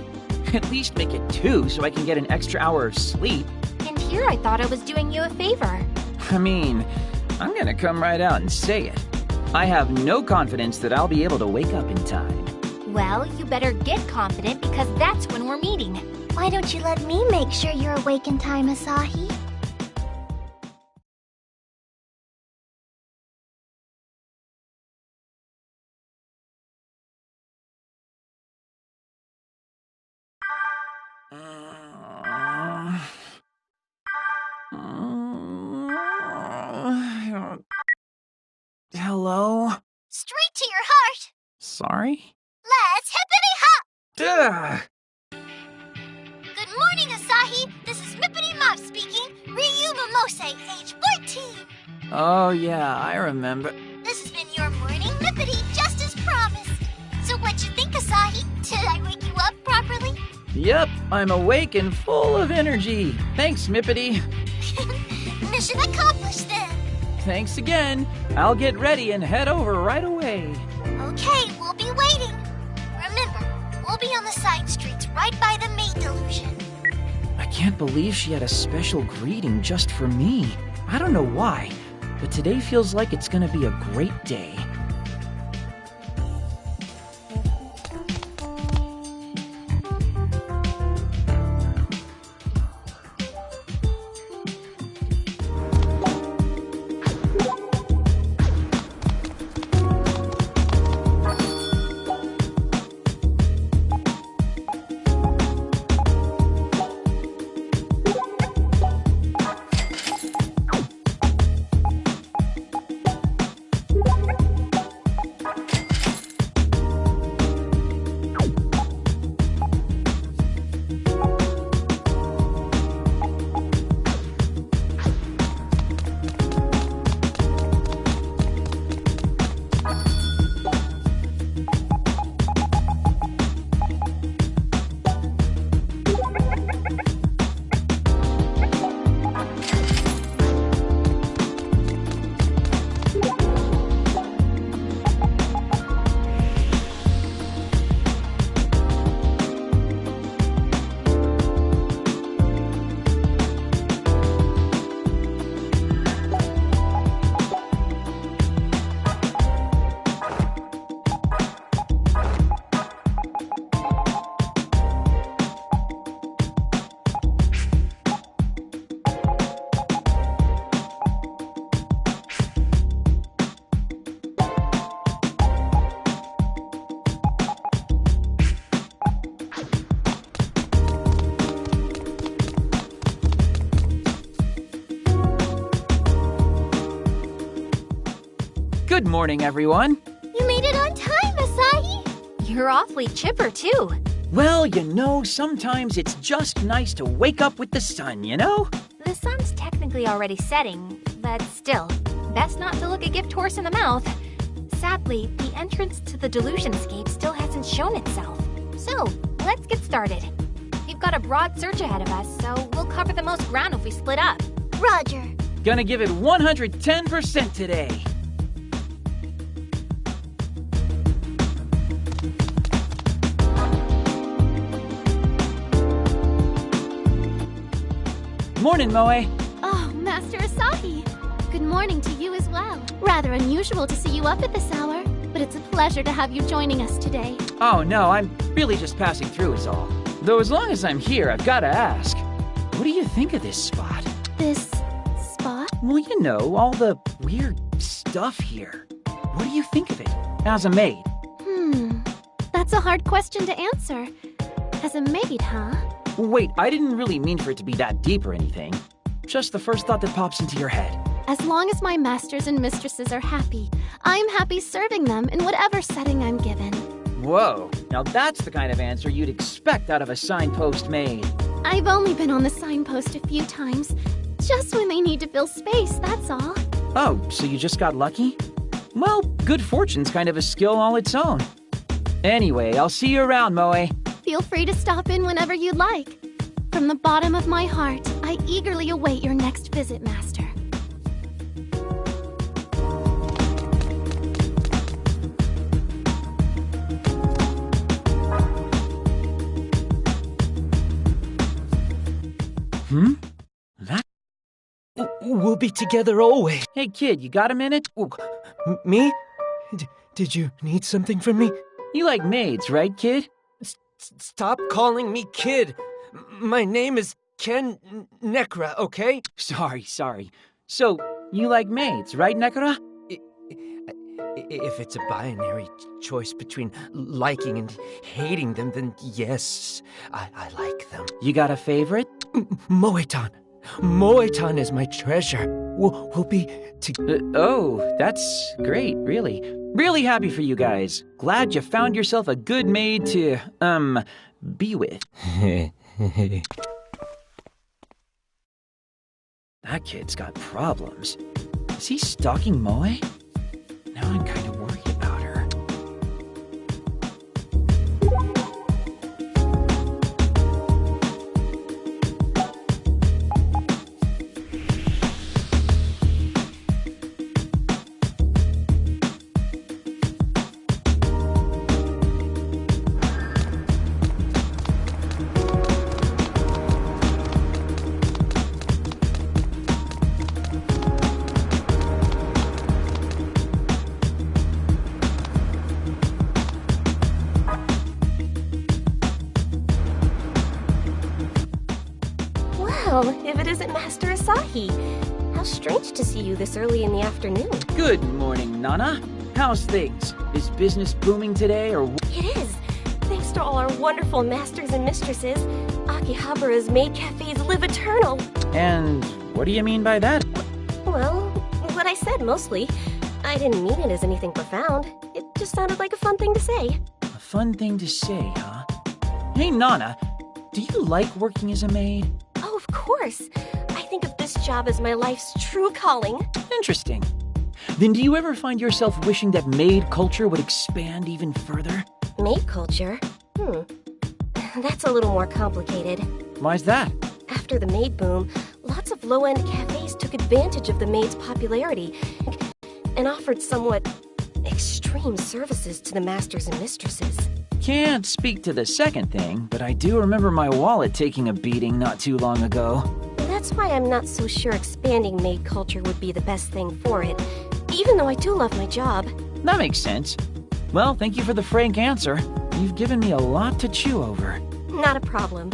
At least make it 2 so I can get an extra hour of sleep. And here I thought I was doing you a favor. I mean, I'm gonna come right out and say it. I have no confidence that I'll be able to wake up in time. Well, you better get confident because that's when we're meeting. Why don't you let me make sure you're awake in time, Asahi? Hello? Straight to your heart! Sorry? Let's hippity hop! Ugh. Good morning, Asahi! This is Mippity Mop speaking. Ryu Momose, age 14. Oh yeah, I remember. This has been your morning Mippity, just as promised. So what'd you think, Asahi? Did I wake you up properly? Yep, I'm awake and full of energy. Thanks, Mippity. Mission accomplished then. Thanks again. I'll get ready and head over right away. Okay, we'll be waiting. Remember, we'll be on the side streets right by the maid delusion. I can't believe she had a special greeting just for me. I don't know why, but today feels like it's gonna be a great day. Good morning, everyone. You made it on time, Asahi! You're awfully chipper, too. Well, you know, sometimes it's just nice to wake up with the sun, you know? The sun's technically already setting, but still, best not to look a gift horse in the mouth. Sadly, the entrance to the Delusionscape still hasn't shown itself. So, let's get started. We've got a broad search ahead of us, so we'll cover the most ground if we split up. Roger. Gonna give it 110% today. Morning, Moe. Oh, Master Asahi. Good morning to you as well. Rather unusual to see you up at this hour, but it's a pleasure to have you joining us today. Oh, no, I'm really just passing through is all. Though as long as I'm here, I've gotta ask, what do you think of this spot? This spot? Well, you know, all the weird stuff here. What do you think of it, as a maid? That's a hard question to answer. As a maid, huh? Wait, I didn't really mean for it to be that deep or anything. Just the first thought that pops into your head. As long as my masters and mistresses are happy, I'm happy serving them in whatever setting I'm given. Whoa, now that's the kind of answer you'd expect out of a signpost maid. I've only been on the signpost a few times, just when they need to fill space, that's all. Oh, so you just got lucky? Well, good fortune's kind of a skill all its own. Anyway, I'll see you around, Moe. Feel free to stop in whenever you'd like. From the bottom of my heart, I eagerly await your next visit, Master. That... We'll be together always. Hey, kid, you got a minute? Me? Did you need something from me? You like maids, right, kid? Stop calling me kid. My name is Ken Nekra, okay? Sorry. So, you like maids, right, Nekura? If it's a binary choice between liking and hating them, then yes, I like them. You got a favorite? Moe-tan. Moe-tan is my treasure. We'll be Oh, that's great, really. Really happy for you guys. Glad you found yourself a good maid to, be with. That kid's got problems. Is he stalking Moe? Now I'm kind of worried about her. Well, if it isn't Master Asahi. How strange to see you this early in the afternoon. Good morning, Nana. How's things? Is business booming today, or... It is. Thanks to all our wonderful masters and mistresses, Akihabara's maid cafes live eternal. And what do you mean by that? Well, what I said mostly. I didn't mean it as anything profound. It just sounded like a fun thing to say. A fun thing to say, huh? Hey, Nana, do you like working as a maid? Oh, of course. I think of this job as my life's true calling. Interesting. Then do you ever find yourself wishing that maid culture would expand even further? Maid culture? That's a little more complicated. Why's that? After the maid boom, lots of low-end cafes took advantage of the maid's popularity and offered somewhat extreme services to the masters and mistresses. Can't speak to the second thing, but I do remember my wallet taking a beating not too long ago. That's why I'm not so sure expanding maid culture would be the best thing for it, even though I do love my job. That makes sense. Well, thank you for the frank answer. You've given me a lot to chew over. Not a problem.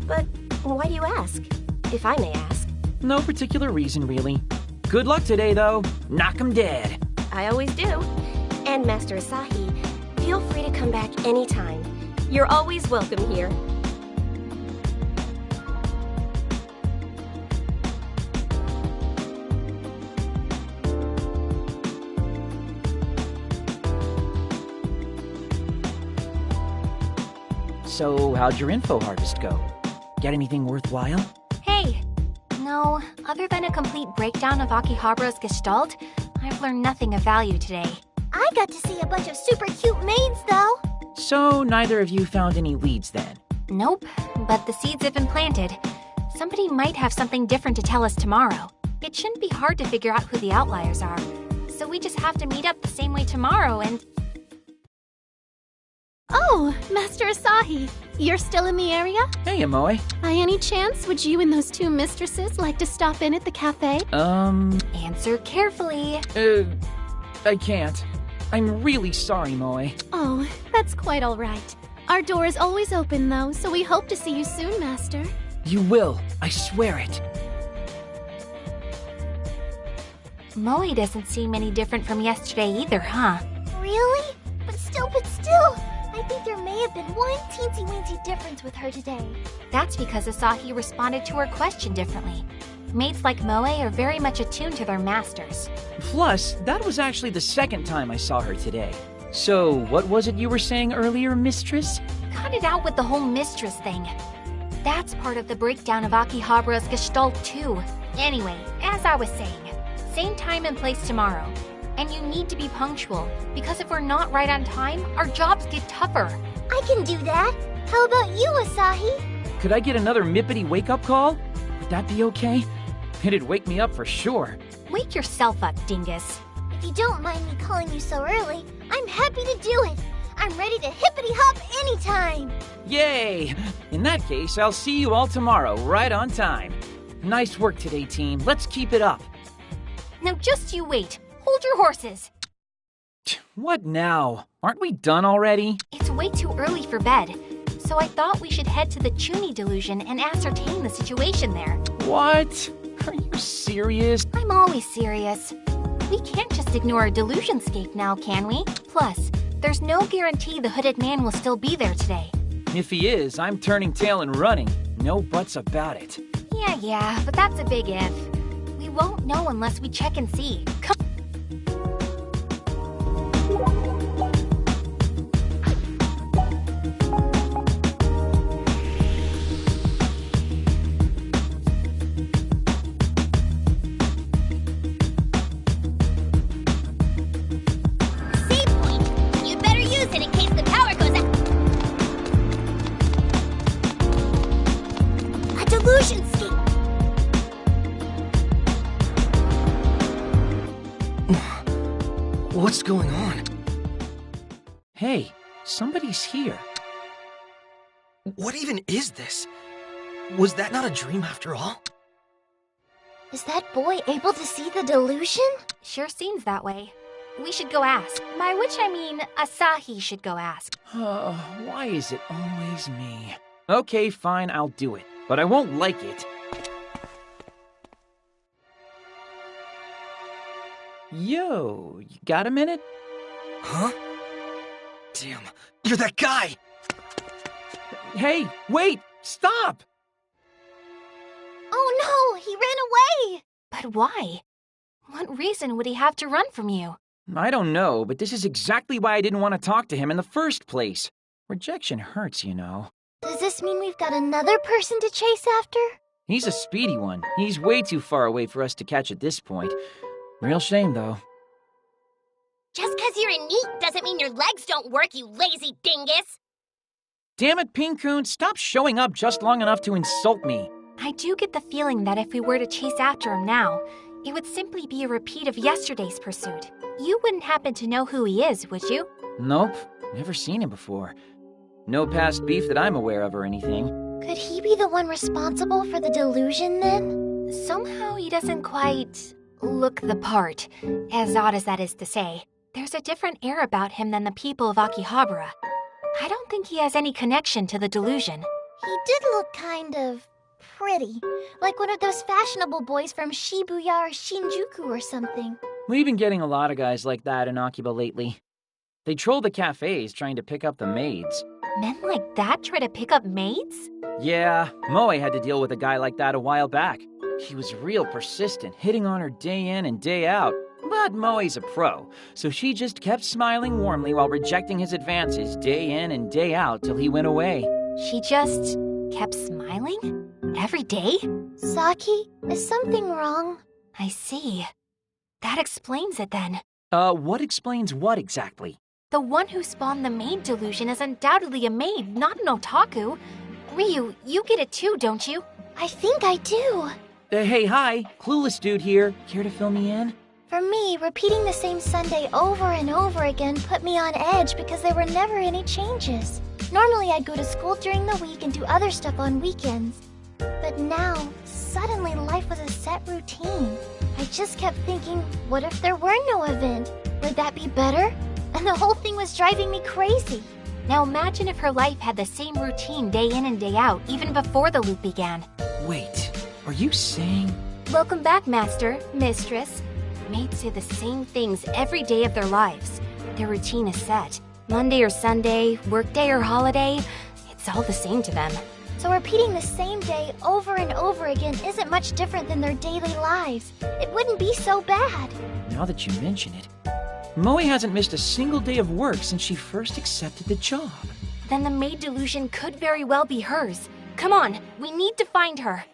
But why do you ask? If I may ask. No particular reason, really. Good luck today, though. Knock 'em dead. I always do. And Master Asahi, feel free to come back anytime. You're always welcome here. So, how'd your info harvest go? Get anything worthwhile? Hey! No, other than a complete breakdown of Akihabara's gestalt, I've learned nothing of value today. I got to see a bunch of super cute maids, though. So, neither of you found any leads then? Nope, but the seeds have been planted. Somebody might have something different to tell us tomorrow. It shouldn't be hard to figure out who the outliers are. So we just have to meet up the same way tomorrow and... Oh, Master Asahi, you're still in the area? Hey, Amoe. By any chance, would you and those two mistresses like to stop in at the cafe? Answer carefully. I can't. I'm really sorry, Moe. Oh, that's quite all right. Our door is always open, though, so we hope to see you soon, Master. You will. I swear it. Moe doesn't seem any different from yesterday either, huh? Really? But still, I think there may have been one teensy-weensy difference with her today. That's because Asahi responded to her question differently. Maids like Moe are very much attuned to their masters. Plus, that was actually the second time I saw her today. So, what was it you were saying earlier, mistress? Cut it out with the whole mistress thing. That's part of the breakdown of Akihabara's gestalt too. Anyway, as I was saying, same time and place tomorrow. And you need to be punctual, because if we're not right on time, our jobs get tougher. I can do that. How about you, Asahi? Could I get another Mippity wake-up call? Would that be okay? It'd wake me up for sure. Wake yourself up, dingus. If you don't mind me calling you so early, I'm happy to do it. I'm ready to hippity-hop anytime! Yay! In that case, I'll see you all tomorrow, right on time. Nice work today, team. Let's keep it up. Now just you wait. Hold your horses. What now? Aren't we done already? It's way too early for bed, so I thought we should head to the Chuni delusion and ascertain the situation there. What? Are you serious? I'm always serious. We can't just ignore a delusionscape now, can we? Plus, there's no guarantee the hooded man will still be there today. If he is, I'm turning tail and running. No buts about it. Yeah, but that's a big if. We won't know unless we check and see. Come Save point! You'd better use it in case the power goes out. A delusionscape! What's going on? Hey, somebody's here. What even is this? Was that not a dream after all? Is that boy able to see the delusion? Sure seems that way. We should go ask. By which I mean, Asahi should go ask. Why is it always me? Okay, fine, I'll do it. But I won't like it. Yo, you got a minute? Huh? Damn, you're that guy! Hey, wait! Stop! Oh no, he ran away! But why? What reason would he have to run from you? I don't know, but this is exactly why I didn't want to talk to him in the first place. Rejection hurts, you know. Does this mean we've got another person to chase after? He's a speedy one. He's way too far away for us to catch at this point. Real shame, though. Just 'cause you're a NEET doesn't mean your legs don't work, you lazy dingus! Damn it, Pinkoon, stop showing up just long enough to insult me. I do get the feeling that if we were to chase after him now, it would simply be a repeat of yesterday's pursuit. You wouldn't happen to know who he is, would you? Nope, never seen him before. No past beef that I'm aware of or anything. Could he be the one responsible for the delusion then? Somehow he doesn't quite look the part, as odd as that is to say. There's a different air about him than the people of Akihabara. I don't think he has any connection to the delusion. He did look kind of pretty, like one of those fashionable boys from Shibuya or Shinjuku or something. We've been getting a lot of guys like that in Akiba lately. They troll the cafes trying to pick up the maids. Men like that try to pick up maids? Yeah, Moe had to deal with a guy like that a while back. He was real persistent, hitting on her day in and day out. But Moe's a pro, so she just kept smiling warmly while rejecting his advances day in and day out till he went away. She just kept smiling? Every day? Saki, is something wrong? I see. That explains it then. What explains what exactly? The one who spawned the maid delusion is undoubtedly a maid, not an otaku. Ryu, you get it too, don't you? I think I do. Hey, hi. Clueless dude here. Care to fill me in? For me, repeating the same Sunday over and over again put me on edge because there were never any changes. Normally I'd go to school during the week and do other stuff on weekends. But now, suddenly life was a set routine. I just kept thinking, what if there were no event? Would that be better? And the whole thing was driving me crazy. Now imagine if her life had the same routine day in and day out, even before the loop began. Wait, are you saying... Welcome back, Master, Mistress. Maids say the same things every day of their lives. Their routine is set. Monday or Sunday, workday or holiday, it's all the same to them. So repeating the same day over and over again isn't much different than their daily lives. It wouldn't be so bad. Now that you mention it, Moe hasn't missed a single day of work since she first accepted the job. Then the maid delusion could very well be hers. Come on, we need to find her.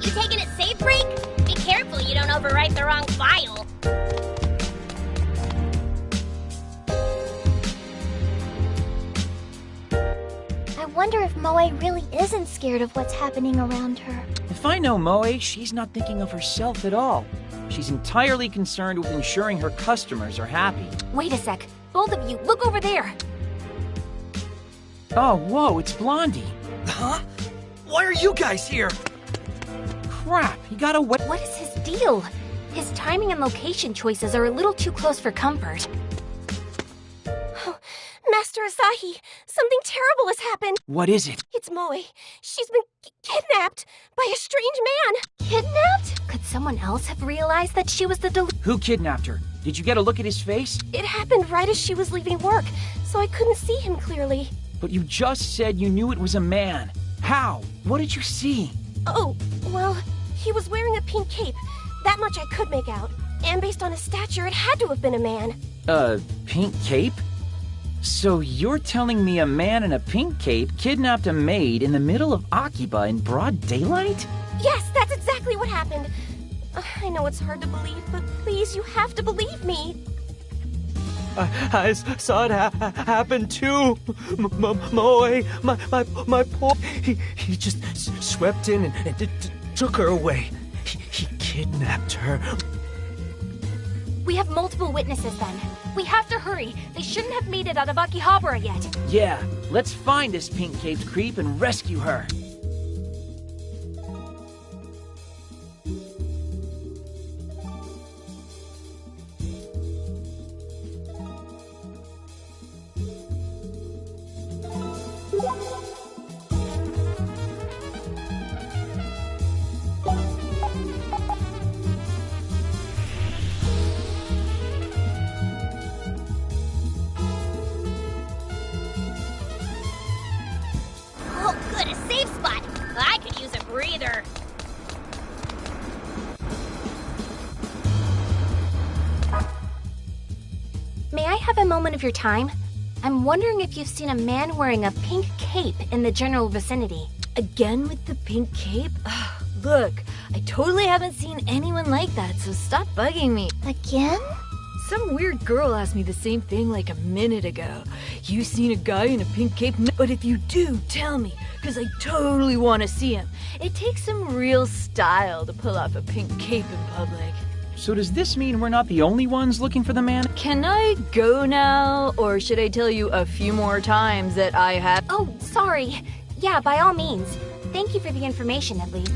You taking it safe, freak? Be careful you don't overwrite the wrong file. wonder if Moe really isn't scared of what's happening around her. If I know Moe, she's not thinking of herself at all. She's entirely concerned with ensuring her customers are happy. Wait a sec. Both of you, look over there. Oh, whoa, it's Blondie. Huh? Why are you guys here? Crap, he got away. What is his deal? His timing and location choices are a little too close for comfort. Oh, Master Asahi, something terrible has happened. What is it? It's Moe. She's been kidnapped by a strange man. Kidnapped? Could someone else have realized that she was the Who kidnapped her? Did you get a look at his face? It happened right as she was leaving work, so I couldn't see him clearly. But you just said you knew it was a man. How? What did you see? Oh, well, he was wearing a pink cape. That much I could make out. And based on his stature, it had to have been a man. Pink cape? So you're telling me a man in a pink cape kidnapped a maid in the middle of Akiba in broad daylight? Yes, that's exactly what happened. I know it's hard to believe, but please, you have to believe me. I saw it happen too. Moe, my poor. He just swept in and took her away. He kidnapped her. We have multiple witnesses then. We have to hurry. They shouldn't have made it out of Akihabara yet. Yeah, let's find this pink-caped creep and rescue her. Oh, good, a safe spot. I could use a breather. May I have a moment of your time? I'm wondering if you've seen a man wearing a pink cape in the general vicinity. Again with the pink cape? Look, I totally haven't seen anyone like that, so stop bugging me. Again? Some weird girl asked me the same thing like a minute ago. You seen a guy in a pink cape? But if you do, tell me, because I totally want to see him. It takes some real style to pull off a pink cape in public. So does this mean we're not the only ones looking for the man? Can I go now, or should I tell you a few more times that I have... Oh, sorry. Yeah, by all means. Thank you for the information, at least.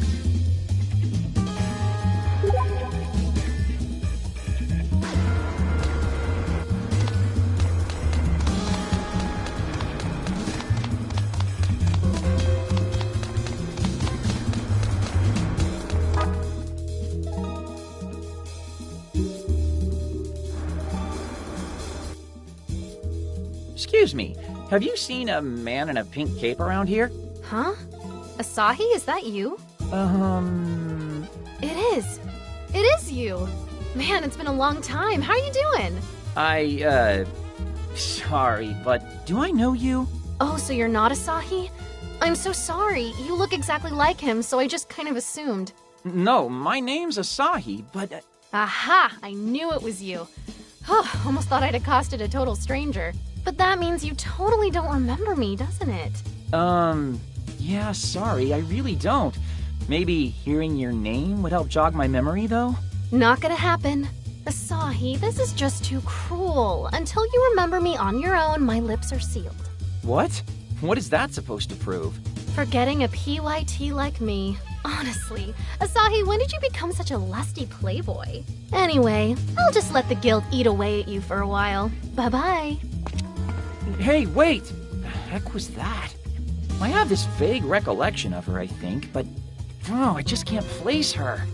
Excuse me, have you seen a man in a pink cape around here? Huh? Asahi, is that you? It is. It is you. Man, it's been a long time. How are you doing? Sorry, but do I know you? Oh, so you're not Asahi? I'm so sorry. You look exactly like him, so I just kind of assumed. No, my name's Asahi, but... Aha! I knew it was you. Almost thought I'd accosted a total stranger. But that means you totally don't remember me, doesn't it? Yeah, sorry, I really don't. Maybe hearing your name would help jog my memory, though? Not gonna happen. Asahi, this is just too cruel. Until you remember me on your own, my lips are sealed. What? What is that supposed to prove? Forgetting a PYT like me. Honestly, Asahi, when did you become such a lusty playboy? Anyway, I'll just let the guilt eat away at you for a while. Bye-bye. Hey, wait! The heck was that? I have this vague recollection of her, I think, but... Oh, I just can't place her.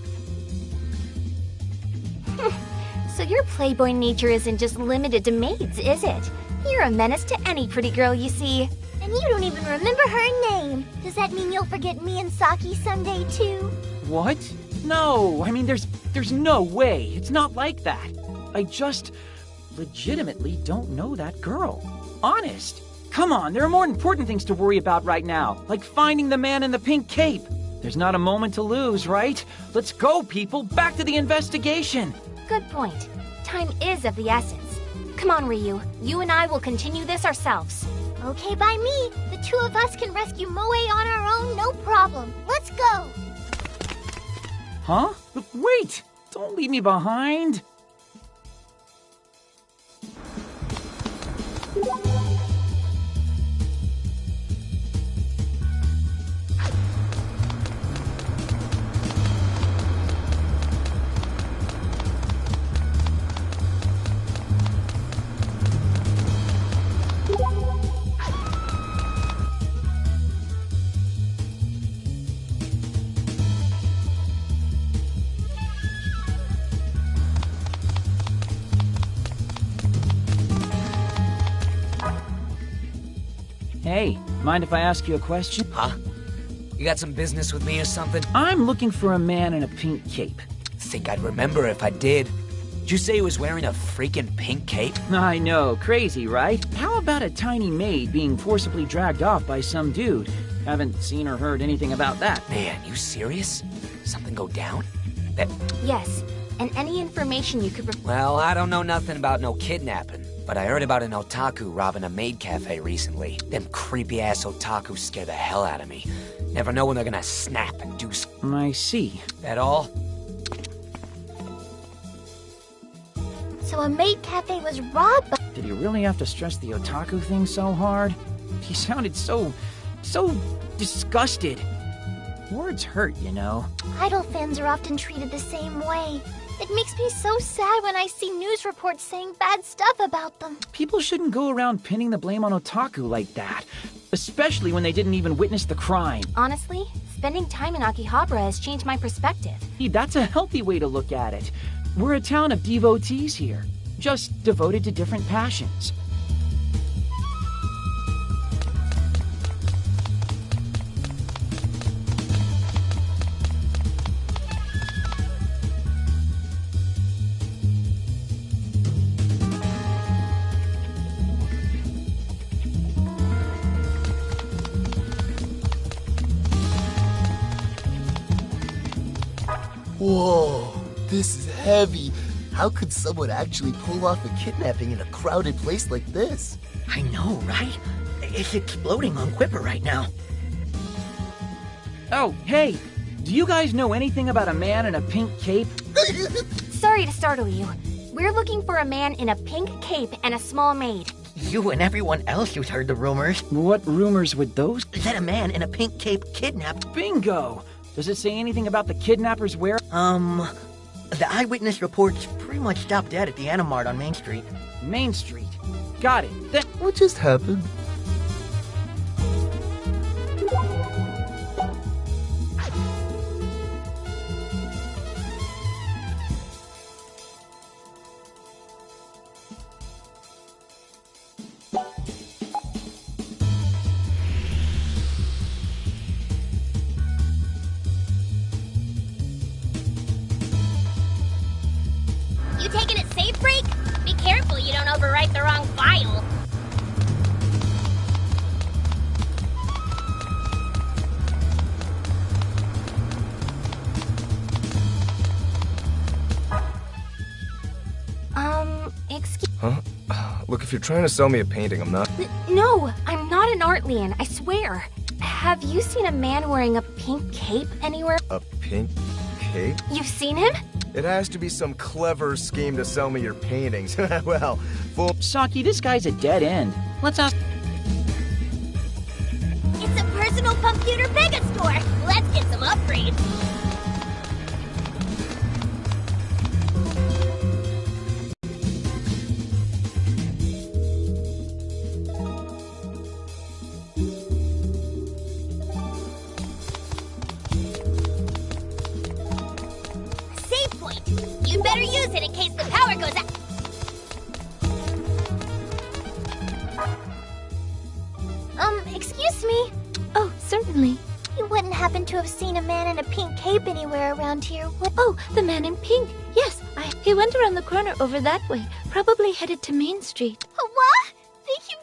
So your playboy nature isn't just limited to maids, is it? You're a menace to any pretty girl you see. And you don't even remember her name. Does that mean you'll forget me and Saki someday, too? What? No, I mean, there's no way. It's not like that. I just legitimately don't know that girl. Honest. Come on, there are more important things to worry about right now, like finding the man in the pink cape. There's not a moment to lose, right? Let's go, people, back to the investigation. Good point. Time is of the essence. Come on, Ryu. You and I will continue this ourselves. Okay by me. The two of us can rescue Moe on our own, no problem. Let's go! Huh? Wait! Don't leave me behind! Hey, mind if I ask you a question? Huh? You got some business with me or something? I'm looking for a man in a pink cape. Think I'd remember if I did. Did you say he was wearing a freaking pink cape? I know, crazy, right? How about a tiny maid being forcibly dragged off by some dude? Haven't seen or heard anything about that. Man, you serious? Something go down? That... Yes, and any information you could... Well, I don't know nothing about no kidnapping, but I heard about an otaku robbing a maid cafe recently. Them creepy-ass otakus scare the hell out of me. Never know when they're gonna snap and do... I see. That all? So a maid cafe was robbed by... Did he really have to stress the otaku thing so hard? He sounded so disgusted. Words hurt, you know. Idol fans are often treated the same way. It makes me so sad when I see news reports saying bad stuff about them. People shouldn't go around pinning the blame on otaku like that, especially when they didn't even witness the crime. Honestly, spending time in Akihabara has changed my perspective. That's a healthy way to look at it. We're a town of devotees here, just devoted to different passions. Whoa, this is heavy. How could someone actually pull off a kidnapping in a crowded place like this? I know, right? It's exploding on Quipper right now. Oh, hey, do you guys know anything about a man in a pink cape? Sorry to startle you. We're looking for a man in a pink cape and a small maid. You and everyone else who's heard the rumors. What rumors would those? That a man in a pink cape kidnapped... Bingo! Does it say anything about the kidnapper's where? The eyewitness reports pretty much stopped dead at the Animart on Main Street. Main Street. Got it. Then What just happened? You taking it safe, Freak? Be careful you don't overwrite the wrong file. Excuse... Huh? Look, if you're trying to sell me a painting, I'm not... No, I'm not an Artlian, I swear. Have you seen a man wearing a pink cape anywhere? A pink cape? You've seen him? It has to be some clever scheme to sell me your paintings. Well, full... Saki, this guy's a dead end. Let's ask... It's a personal computer mega store. Let's get some upgrades. Save point. You better use it in case the power goes out. Excuse me? Oh, certainly. You wouldn't happen to have seen a man in a pink cape anywhere around here, would... Oh, the man in pink. Yes, he went around the corner over that way, probably headed to Main Street. What? Thank you.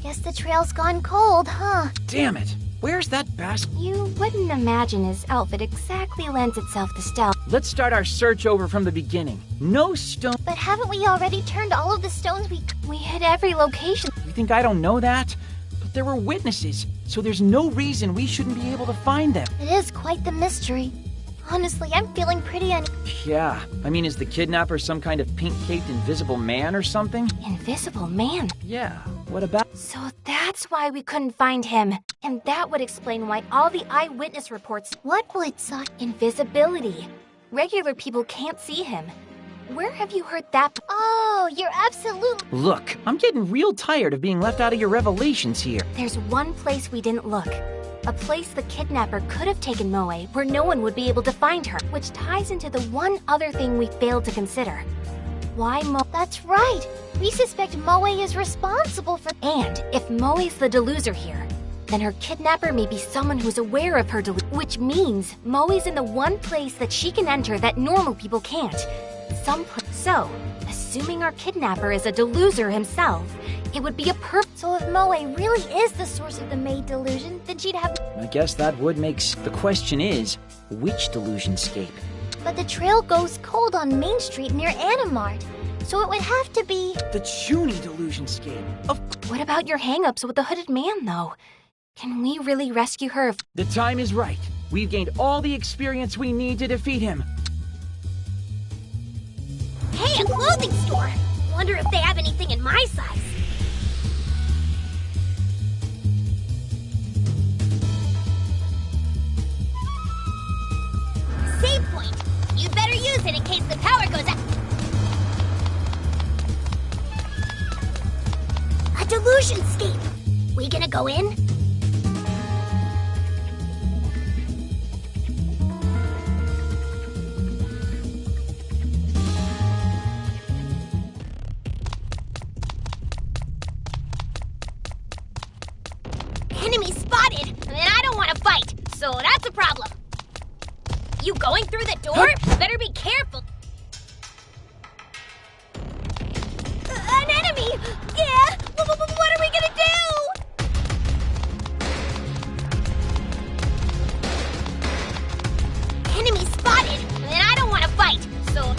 Guess Guess the trail's gone cold, huh? Damn it! Where's that bastard? You wouldn't imagine his outfit exactly lends itself to stealth. Let's start our search over from the beginning. No stone. But haven't we already turned all of the stones We hit every location. You think I don't know that? But there were witnesses, so there's no reason we shouldn't be able to find them. It is quite the mystery. Honestly, I'm feeling pretty Yeah, I mean, is the kidnapper some kind of pink-caped invisible man or something? Invisible man? Yeah, what about? So that's why we couldn't find him. And that would explain why all the eyewitness reports... What would, Invisibility. Regular people can't see him. Where have you heard that? Oh, you're absolutely... Look, I'm getting real tired of being left out of your revelations here. There's one place we didn't look. A place the kidnapper could have taken Moe, where no one would be able to find her, which ties into the one other thing we failed to consider. Why Moe? That's right! We suspect Moe is responsible for... And if Moe's the deluser here, then her kidnapper may be someone who's aware of her which means Moe's in the one place that she can enter that normal people can't. So, assuming our kidnapper is a deluser himself, it would be a So if Moe really is the source of the maid delusion, then she'd have... I guess that would make the question is, which delusionscape? But the trail goes cold on Main Street near Animart, so it would have to be... The Junie delusionscape. What about your hang-ups with the hooded man, though? Can we really rescue her if... The time is right. We've gained all the experience we need to defeat him. Hey, a clothing store! Wonder if they have anything in my size. Save point! You'd better use it in case the power goes out. A delusionscape! We gonna go in? Enemy spotted! And I don't want to fight, so that's a problem. You going through the door? Better be careful. An enemy! Yeah! What are we gonna do? Enemy spotted! And I don't want to fight, so...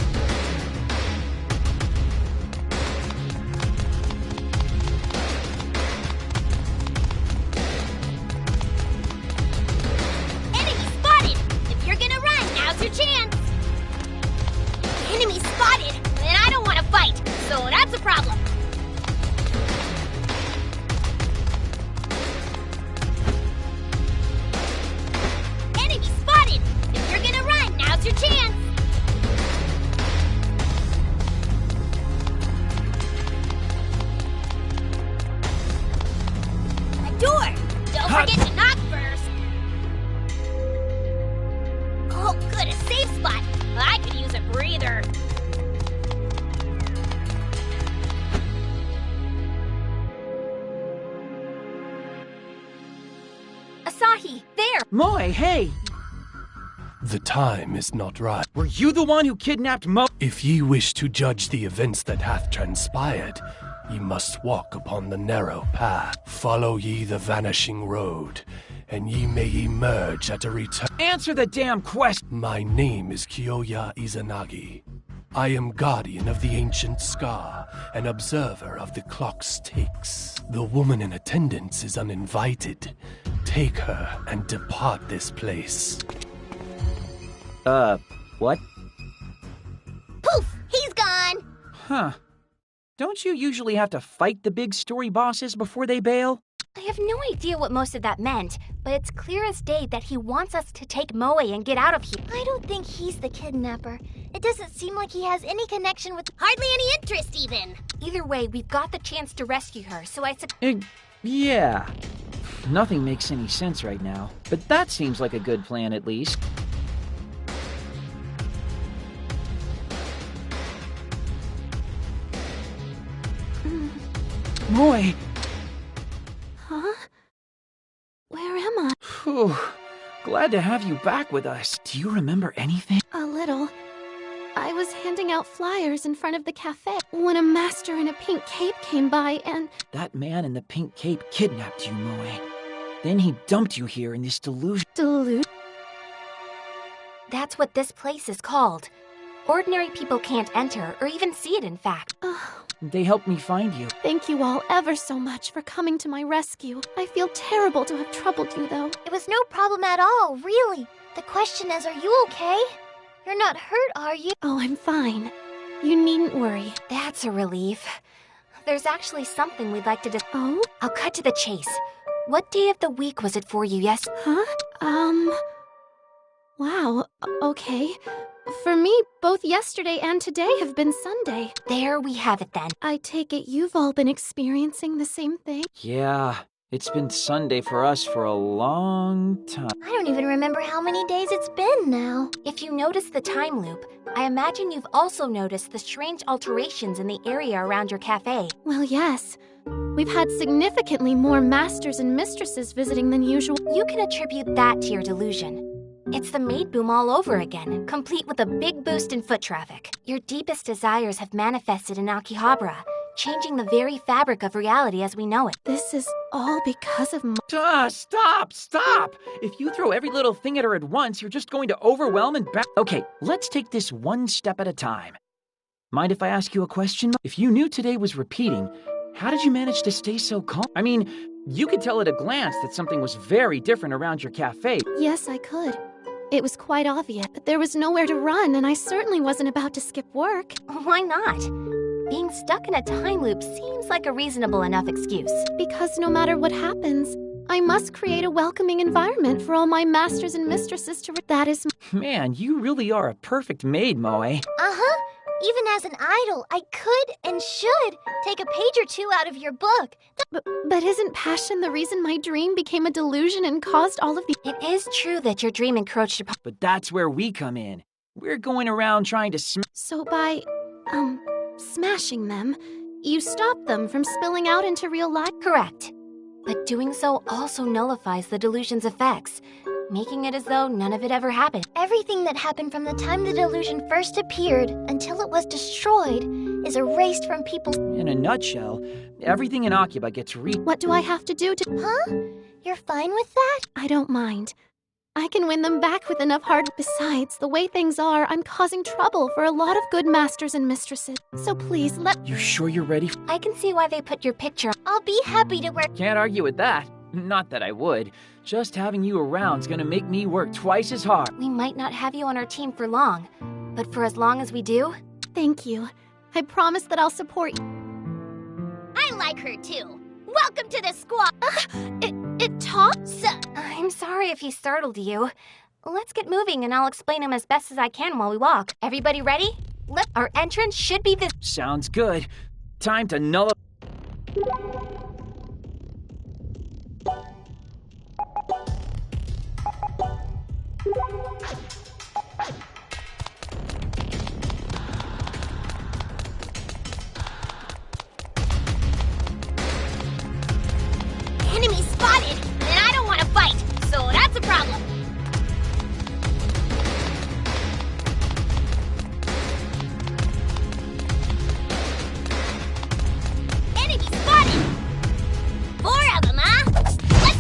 Your chance! Enemy spotted! And I don't want to fight, so that's a problem. Enemy spotted! If you're gonna run, now's your chance! A door! Don't forget to knock first! Oh, good, a safe spot. I could use a breather. Asahi, there! Moe, hey! The time is not right. Were you the one who kidnapped Moe? If ye wish to judge the events that hath transpired, ye must walk upon the narrow path. Follow ye the vanishing road, and ye may emerge at a return. Answer the damn question! My name is Kiyoya Izanagi. I am guardian of the ancient scar, and observer of the clock's ticks. The woman in attendance is uninvited. Take her and depart this place. What? Poof! He's gone! Huh. Don't you usually have to fight the big story bosses before they bail? I have no idea what most of that meant, but it's clear as day that he wants us to take Moe and get out of here. I don't think he's the kidnapper. It doesn't seem like he has any connection with... Hardly any interest, even. Either way, we've got the chance to rescue her, so Yeah. Nothing makes any sense right now, but that seems like a good plan at least. Moe! Huh? Where am I? Whew. Glad to have you back with us. Do you remember anything? A little. I was handing out flyers in front of the cafe when a master in a pink cape came by and... That man in the pink cape kidnapped you, Moe. Then he dumped you here in this delusion. That's what this place is called. Ordinary people can't enter, or even see it, in fact. They helped me find you. Thank you all ever so much for coming to my rescue. I feel terrible to have troubled you, though. It was no problem at all, really. The question is, are you okay? You're not hurt, are you? Oh, I'm fine. You needn't worry. That's a relief. There's actually something we'd like to discuss. Oh? I'll cut to the chase. What day of the week was it for you, yes? Huh? Wow, okay. For me, both yesterday and today have been Sunday. There we have it then. I take it you've all been experiencing the same thing? Yeah, it's been Sunday for us for a long time. I don't even remember how many days it's been now. If you notice the time loop, I imagine you've also noticed the strange alterations in the area around your cafe. Well, yes. We've had significantly more masters and mistresses visiting than usual. You can attribute that to your delusion. It's the maid boom all over again, complete with a big boost in foot traffic. Your deepest desires have manifested in Akihabara, changing the very fabric of reality as we know it. This is all because of Stop! If you throw every little thing at her at once, you're just going to overwhelm and Okay, let's take this one step at a time. Mind if I ask you a question? If you knew today was repeating, how did you manage to stay so calm? I mean, you could tell at a glance that something was very different around your cafe. Yes, I could. It was quite obvious, but there was nowhere to run, and I certainly wasn't about to skip work. Why not? Being stuck in a time loop seems like a reasonable enough excuse. Because no matter what happens, I must create a welcoming environment for all my masters and mistresses to... That is... Man, you really are a perfect maid, Moe. Uh-huh. Even as an idol, I could and should take a page or two out of your book. But isn't passion the reason my dream became a delusion and caused all of the... It is true that your dream encroached upon... But that's where we come in. We're going around trying to So by, smashing them, you stop them from spilling out into real life? Correct. But doing so also nullifies the delusion's effects, making it as though none of it ever happened. Everything that happened from the time the delusion first appeared until it was destroyed is erased from people. In a nutshell, everything in Akiba gets What do I have to do to... Huh? You're fine with that? I don't mind. I can win them back with enough hard... Besides, the way things are, I'm causing trouble for a lot of good masters and mistresses. So please, You sure you're ready? I can see why they put your picture... I'll be happy to work... Can't argue with that. Not that I would. Just having you around's gonna make me work twice as hard. We might not have you on our team for long, but for as long as we do... Thank you. I promise that I'll support you. I like her too. Welcome to the squad. It talks? I'm sorry if he startled you. Let's get moving and I'll explain him as best as I can while we walk. Everybody ready? Our entrance should be this... Sounds good. Time to nullify... Enemy spotted, and I don't want to fight, so that's a problem. Enemy spotted! 4 of them, huh? Let's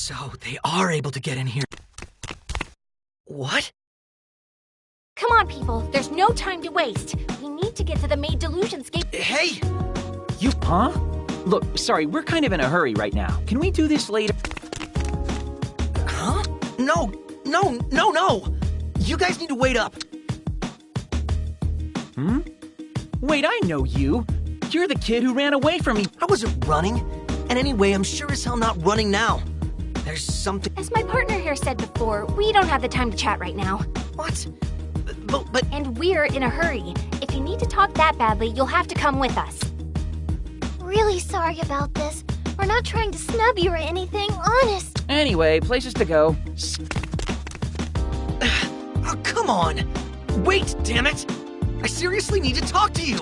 So, they are able to get in here. What? Come on, people. There's no time to waste. We need to get to the maid delusionscape. Hey! You... Huh? Look, sorry, we're kind of in a hurry right now. Can we do this later? Huh? No! You guys need to wait up. Hmm? Wait, I know you. You're the kid who ran away from me. I wasn't running. And anyway, I'm sure as hell not running now. There's something... As my partner here said before, we don't have the time to chat right now. What? But... And we're in a hurry. If you need to talk that badly, you'll have to come with us. Really sorry about this. We're not trying to snub you or anything, honest. Anyway, places to go. Oh, come on! Wait, damn it! I seriously need to talk to you!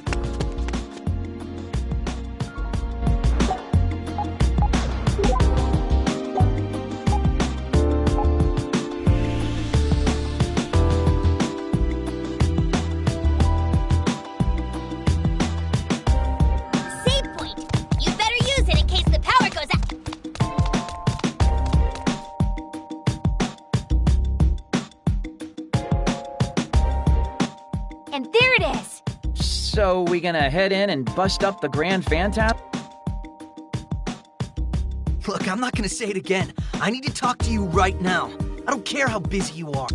Save point! You better use it in case the power goes out. And there it is! So, we gonna head in and bust up the Grand Phantom? Look, I'm not gonna say it again. I need to talk to you right now. I don't care how busy you are.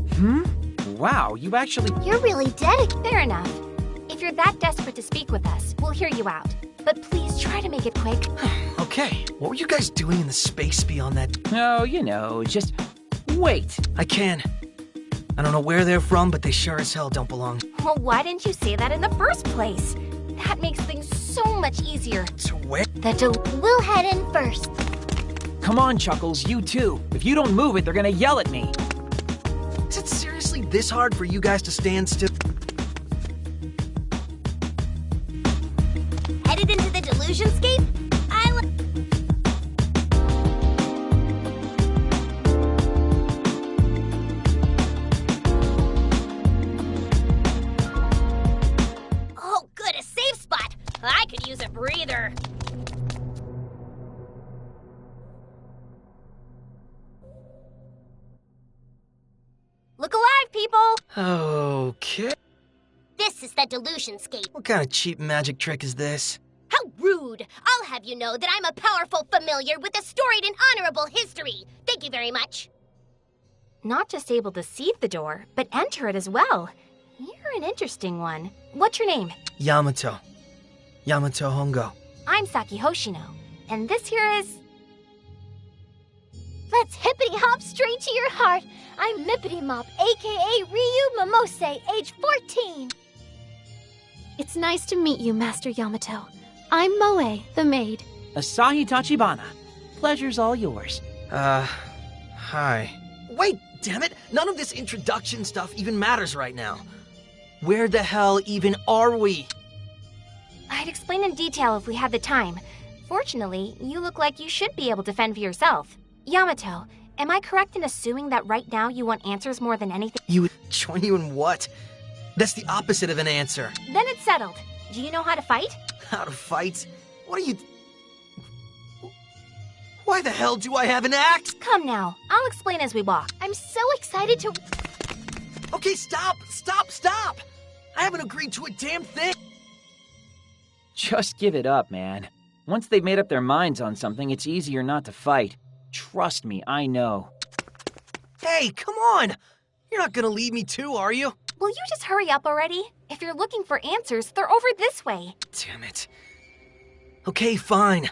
Wow, you actually... You're really dedicated. Fair enough. If you're that desperate to speak with us, we'll hear you out. But please try to make it quick. Okay, what were you guys doing in the space beyond that? Oh, you know, just... Wait. I can. I don't know where they're from, but they sure as hell don't belong. Well, why didn't you say that in the first place? That makes things so much easier. To where? We'll head in first. Come on, Chuckles, you too. If you don't move it, they're gonna yell at me. Is it seriously this hard for you guys to stand still? Headed into the delusionscape? Oh, good, a safe spot. I could use a breather. Look alive, people! Okay. This is the delusionscape. What kind of cheap magic trick is this? How rude! I'll have you know that I'm a powerful familiar with a storied and honorable history. Thank you very much. Not just able to see the door, but enter it as well. You're an interesting one. What's your name? Yamato. Yamato Hongo. I'm Saki Hoshino, and this here is... Let's hippity hop straight to your heart. I'm Mippity Mop, aka Ryu Momose, age 14. It's nice to meet you, Master Yamato. I'm Moe, the maid. Asahi Tachibana. Pleasure's all yours. Hi. Wait, damn it! None of this introduction stuff even matters right now. Where the hell even are we? I'd explain in detail if we had the time. Fortunately, you look like you should be able to fend for yourself. Yamato, am I correct in assuming that right now you want answers more than anything? You would join you in what? That's the opposite of an answer. Then it's settled. Do you know how to fight? How to fight? What are you... Why the hell do I have an axe? Come now. I'll explain as we walk. I'm so excited to... Okay, stop! I haven't agreed to a damn thing! Just give it up, man. Once they've made up their minds on something, it's easier not to fight. Trust me, I know. Hey, come on! You're not gonna leave me too, are you? Will you just hurry up already? If you're looking for answers, they're over this way. Damn it. Okay, fine.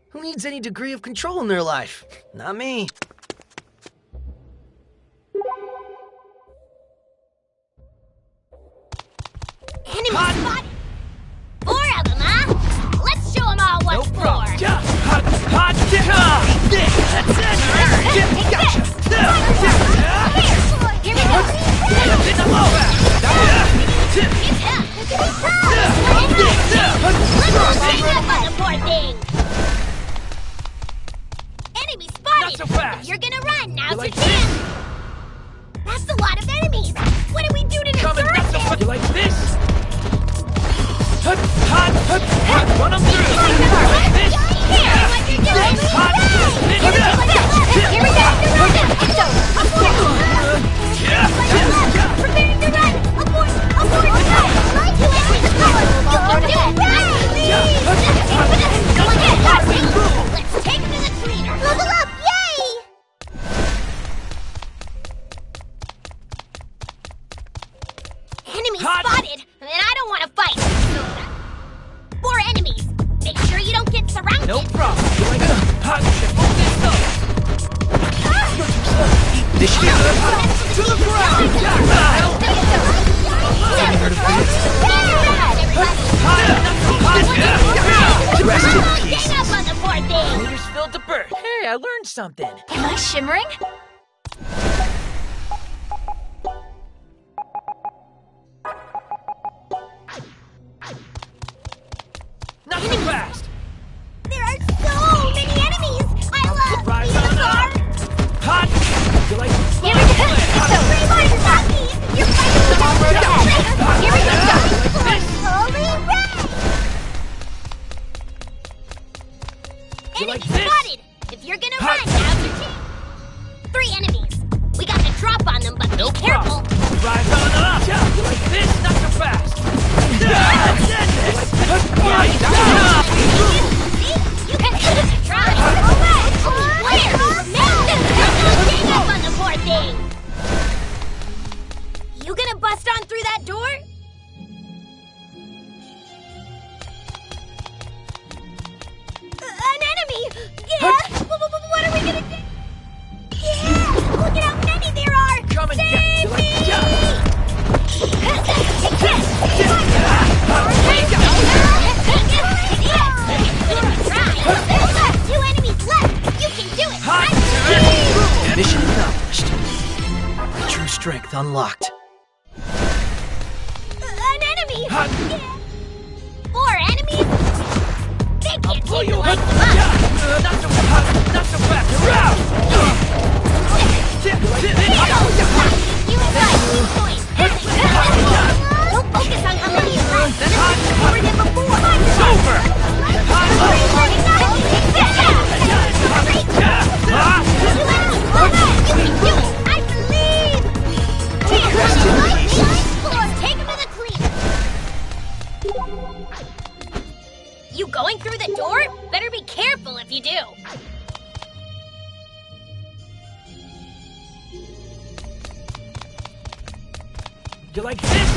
Who needs any degree of control in their life? Not me. Enemy spotted! 4 of them, huh? Let's show them all what's for. Here we go. Enemy spotted! Not so fast. If you're gonna run, now's like your chance! That's a lot of enemies! What do we do to deserve this? You like this? Run them through! Like this! Enemy spotted, and I don't want to fight. 4 enemies. Make sure you don't get surrounded. No problem. Initiative to the ground. Rest in peace. Hang up on the poor thing. Meters filled to birth. Hey, I learned something. Am I shimmering? Not too fast. There are so many enemies. I love Rise the on car. up. Hot. You like Here we go. You're fighting the road ahead. Here we go. Holy red. Enemy spotted. If you're gonna run, now's your chance. 3 enemies. We got the drop on them, but be careful. Rise on up. You like this? Not so fast. You can try. Where? Hang up on the poor thing. You gonna bust on through that door? An enemy! Yeah! What are we gonna do? Yeah! Look at how many there are! Come and Save me! Two enemies left! You can do it! Mission accomplished. True strength unlocked. An enemy! Yeah. 4 enemies? They can't take the lights of us! Not so fast. You're out. You and I, point. Don't focus on how many you have. Just more than before. It's over. I believe. Rest in peace. Let's take him to the cleaner. You going through the door? Better be careful if you do. You like this?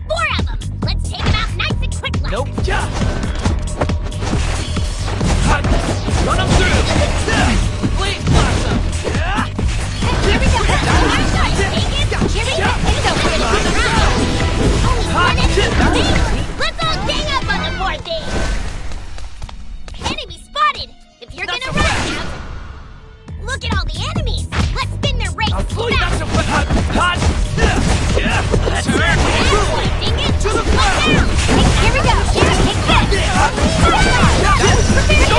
4 of them. Let's take them out nice and quick. Nope. Run them through. Please blossom. Here we go. Here we go. Let's all gang up on the poor thing. Enemy spotted. If you're gonna run now, look at all the enemies. Let's spin their race. Hot. Turn. To the ground. Here we go. Take this. Take this.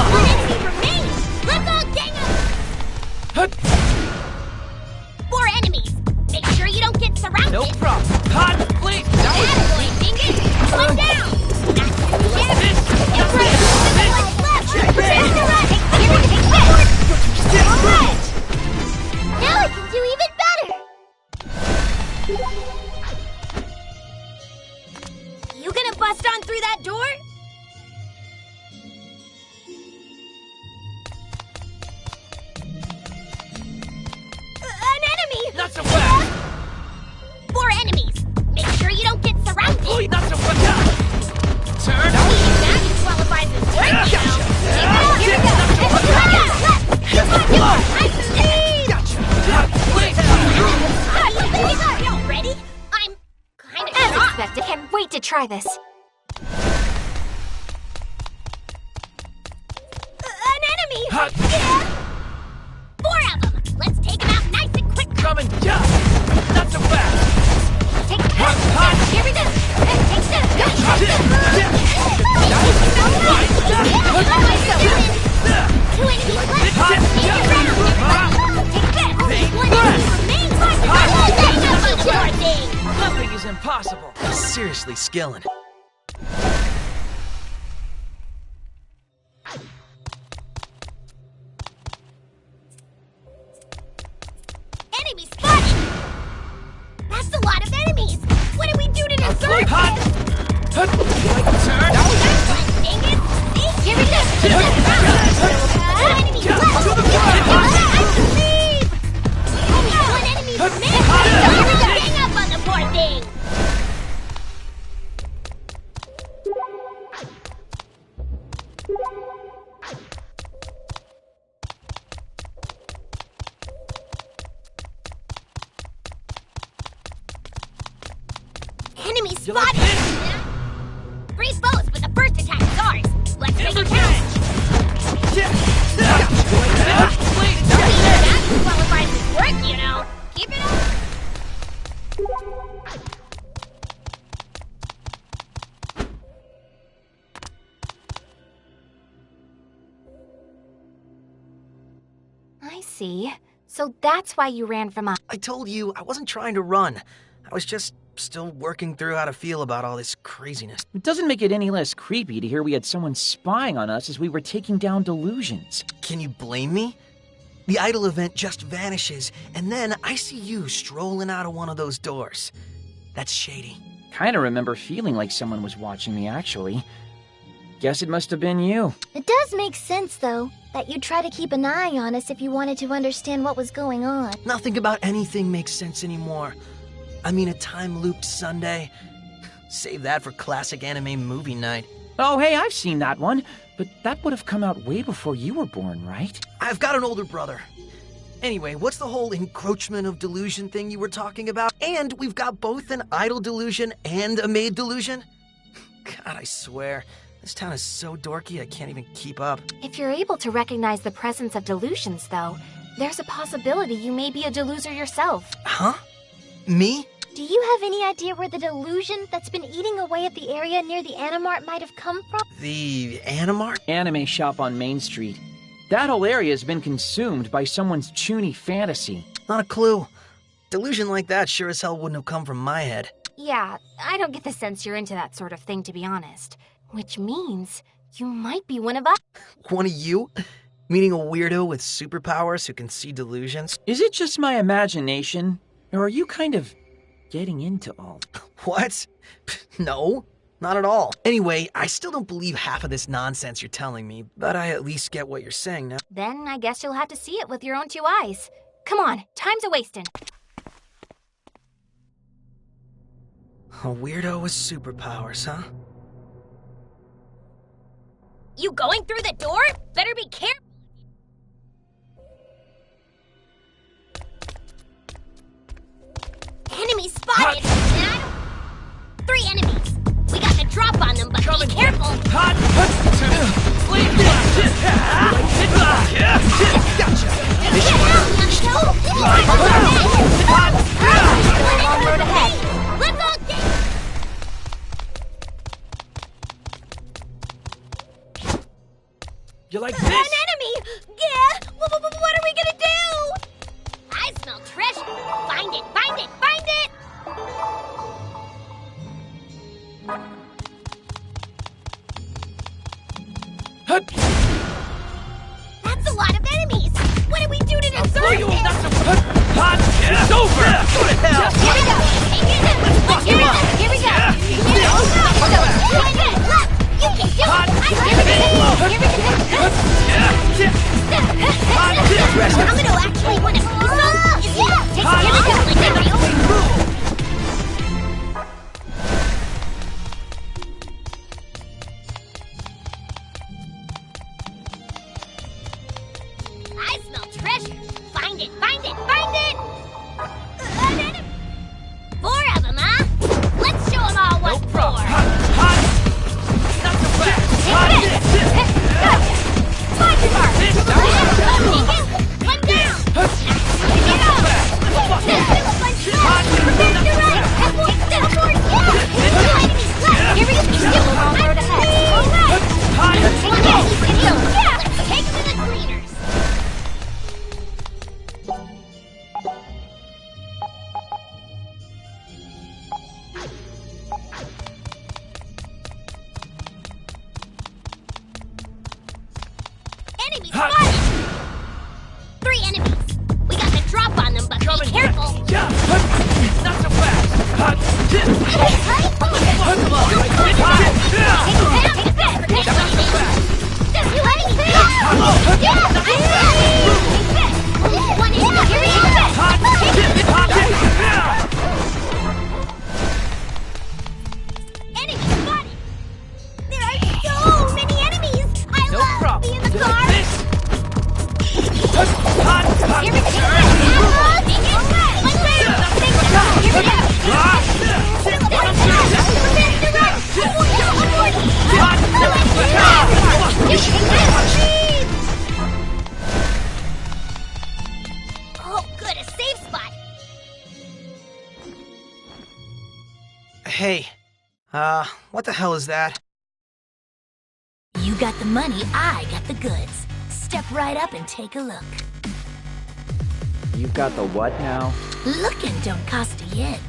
One enemy remains. Let's all gang up. 4 enemies. Make sure you don't get surrounded. No problem. Hot, please. Attaboy, Dingus. One down. That's it. Get right. Left. Here we take this. All right. Now I can do even better. You gonna bust on through that door? An enemy! Not so fast. 4 enemies. Make sure you don't get surrounded. Not so fast. Turn. That disqualifies as right now. Here we go. I believe. Y'all ready? I'm kind of As shocked. expected. Can't wait to try this. An enemy. Hot. Yeah. 4 of them. Let's take them out nice and quick. Coming. Not so fast. Take this. Here we go. Take this. 2 enemies left. Take it round. Take this. 1 enemy remains. Poor thing. Nothing is impossible. I'm seriously skilling. Here we go! Enemy left! One enemy remaining! Hang up on the poor thing! Enemy spotted! 3 foes, but the first attack is ours! Let's make it count! That qualifies as work, you know! Keep it up! I see. So that's why you ran from us. I told you, I wasn't trying to run. I was just still working through how to feel about all this craziness. It doesn't make it any less creepy to hear we had someone spying on us as we were taking down delusions. Can you blame me? The idol event just vanishes, and then I see you strolling out of one of those doors. That's shady. Kinda remember feeling like someone was watching me, actually. Guess it must have been you. It does make sense, though, that you'd try to keep an eye on us if you wanted to understand what was going on. Nothing about anything makes sense anymore. I mean, a time-looped Sunday. Save that for classic anime movie night. Oh, hey, I've seen that one. But that would have come out way before you were born, right? I've got an older brother. Anyway, what's the whole encroachment of delusion thing you were talking about? And we've got both an idol delusion and a maid delusion? God, I swear. This town is so dorky I can't even keep up. If you're able to recognize the presence of delusions, though, there's a possibility you may be a deluser yourself. Huh? Me? Do you have any idea where the delusion that's been eating away at the area near the Animart might have come from? The Animart? Anime shop on Main Street. That whole area has been consumed by someone's chuny fantasy. Not a clue. Delusion like that sure as hell wouldn't have come from my head. Yeah, I don't get the sense you're into that sort of thing, to be honest. Which means you might be one of us. One of you? Meaning a weirdo with superpowers who can see delusions? Is it just my imagination? Or are you kind of getting into all? What? No, not at all. Anyway, I still don't believe half of this nonsense you're telling me, but I at least get what you're saying now. Then I guess you'll have to see it with your own 2 eyes. Come on, time's a-wasting. A weirdo with superpowers, huh? You going through the door? Better be careful. Enemy spotted! 3 enemies. We got the drop on them, but be careful. Let's all get... You like An enemy! Yeah! What are we gonna do? I smell treasure. Find it, find it, find it! That's a lot of enemies! What do we do to deserve this? It's over! Go to hell! Here we go! Take it! Let's hear it! Here we go! Left! You can do it! Here we go! I'm gonna actually win a piece. Is he? Take it! Like everybody else. I smell treasure. Find it, find it, find it! 4 of them, huh? Let's show them all what's for. Not so fast! One down! Here we go! Still a long road ahead. All right! Let's take to the cleaners. Enemy spotted! 3 enemies. We got the drop on them, but be careful. Not so fast! Hurry! Hey, what the hell is that? You got the money, I got the goods. Step right up and take a look. You've got the what now? Looking don't cost a yen.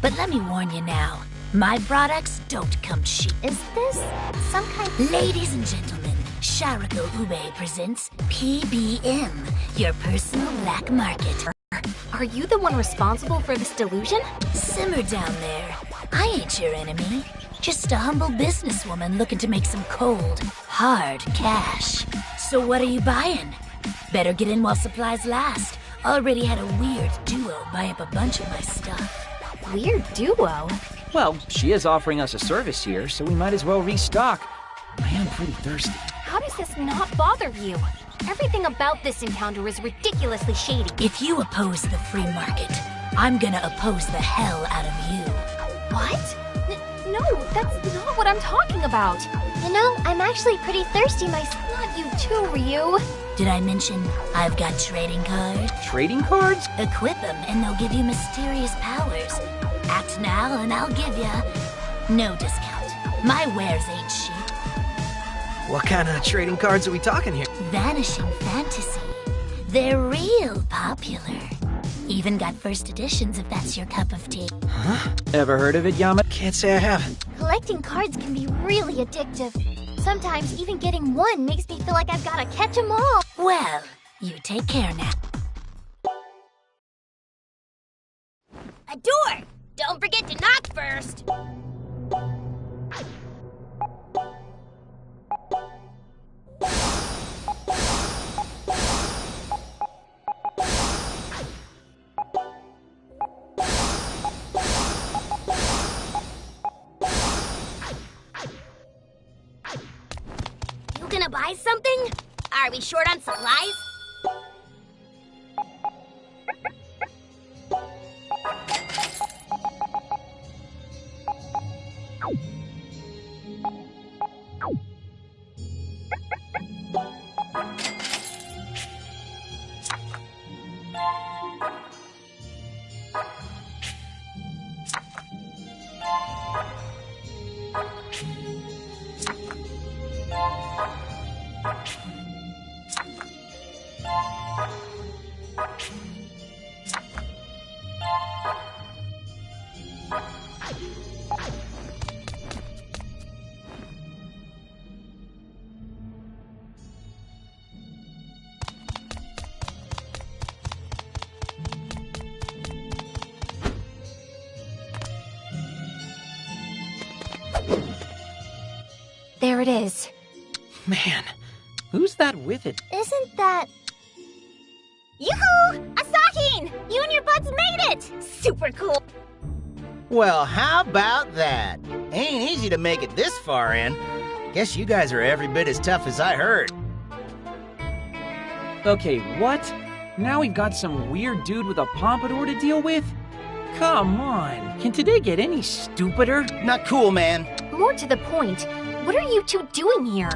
But let me warn you now, my products don't come cheap. Is this some kind of... Ladies and gentlemen, Sharako Ube presents PBM, your personal black market. Are you the one responsible for this delusion? Simmer down there. I ain't your enemy. Just a humble businesswoman looking to make some cold, hard cash. So what are you buying? Better get in while supplies last. Already had a weird duo buy up a bunch of my stuff. Weird duo? Well, she is offering us a service here, so we might as well restock. I am pretty thirsty. How does this not bother you? Everything about this encounter is ridiculously shady. If you oppose the free market, I'm gonna oppose the hell out of you. What? No, that's not what I'm talking about. You know, I'm actually pretty thirsty myself. Not you too, Ryu. Did I mention I've got trading cards? Trading cards? Equip them and they'll give you mysterious powers. Act now and I'll give ya no discount. My wares ain't cheap. What kind of trading cards are we talking here? Vanishing fantasy. They're real popular. Even got first editions if that's your cup of tea. Huh? Ever heard of it, Yama? Can't say I haven't. Collecting cards can be really addictive. Sometimes even getting one makes me feel like I've got to catch 'em all. Well, you take care now. A door! Don't forget to knock first! You gonna buy something? Are we short on supplies? There it is. Man, who's that with it? Isn't that... Yoo-hoo! Asahin! You and your buds made it! Super cool! Well, how about that? Ain't easy to make it this far in. Guess you guys are every bit as tough as I heard. Okay, what? Now we've got some weird dude with a pompadour to deal with? Come on, can today get any stupider? Not cool, man. More to the point, what are you two doing here?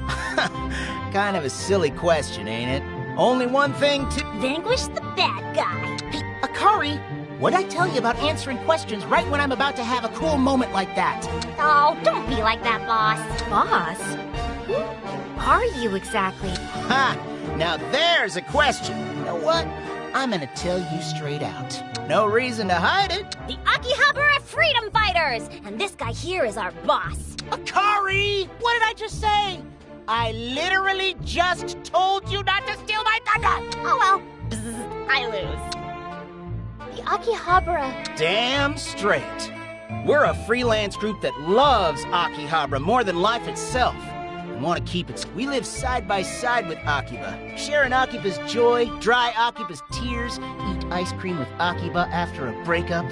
Kind of a silly question, ain't it? Only one thing to... Vanquish the bad guy. Hey, Akari, what'd I tell you about answering questions right when I'm about to have a cool moment like that? Oh, don't be like that, boss. Boss? Who are you exactly? Ha! Now there's a question. You know what? I'm gonna tell you straight out. No reason to hide it. The AKIBA'S Freedom Fighters! And this guy here is our boss. Akari! What did I just say? I literally just told you not to steal my thunder! Oh well, bzz, I lose. the Akihabara? Damn straight. We're a freelance group that loves Akihabara more than life itself. And want to keep it. We live side by side with Akiba, sharing Akiba's joy, dry Akiba's tears, eat ice cream with Akiba after a breakup.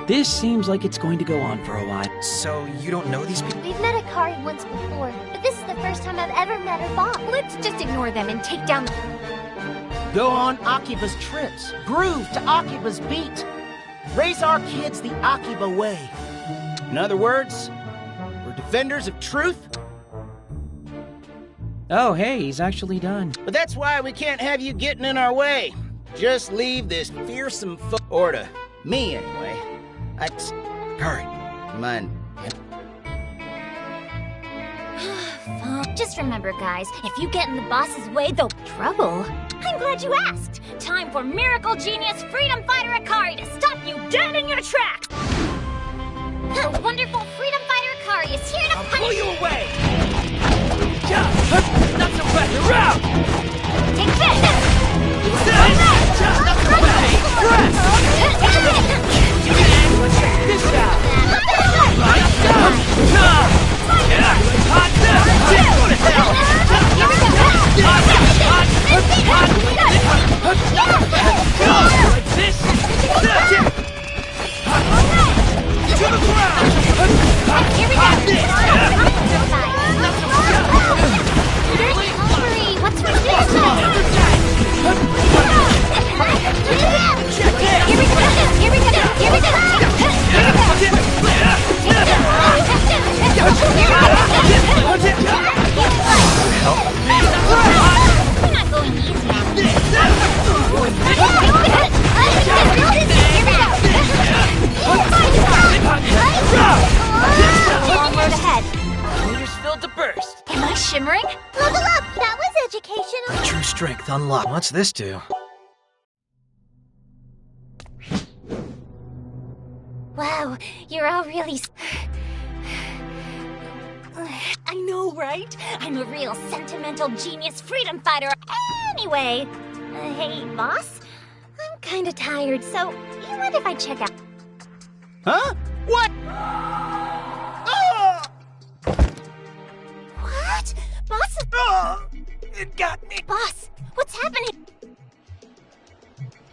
This seems like it's going to go on for a while. So, you don't know these people? We've met Akari once before, but this is the first time I've ever met her boss. Let's just ignore them and take down the... Go on Akiba's trips, groove to Akiba's beat. Raise our kids the Akiba way. In other words, we're defenders of truth. Oh, hey, he's actually done. But that's why we can't have you getting in our way. Just leave this fearsome or to me, anyway. Hurry. Come on. Just remember, guys, if you get in the boss's way, they'll trouble. I'm glad you asked. Time for Miracle Genius Freedom Fighter Akari to stop you dead in your tracks. The wonderful Freedom Fighter Akari is here to I'll punish pull you away! Not so fast! You're out! Take this! Not so fast! Press! This out! Right down! Yeah! Hot down! Go to hell! Go! Like this! That's it! To the ground! Here we go! Hot this! Hurry! What's for this? Here we go! Here we go! Here we go! We're not going easy on this. Long road ahead. Meters filled to burst. Am I shimmering? Level up! That was educational. True strength unlocked. What's this do? Wow, you're all really... I know, right? I'm a real sentimental genius freedom fighter. Anyway, hey, boss? I'm kinda tired, so you mind if I check out... Huh? What? What? Boss? It got me. Boss, what's happening?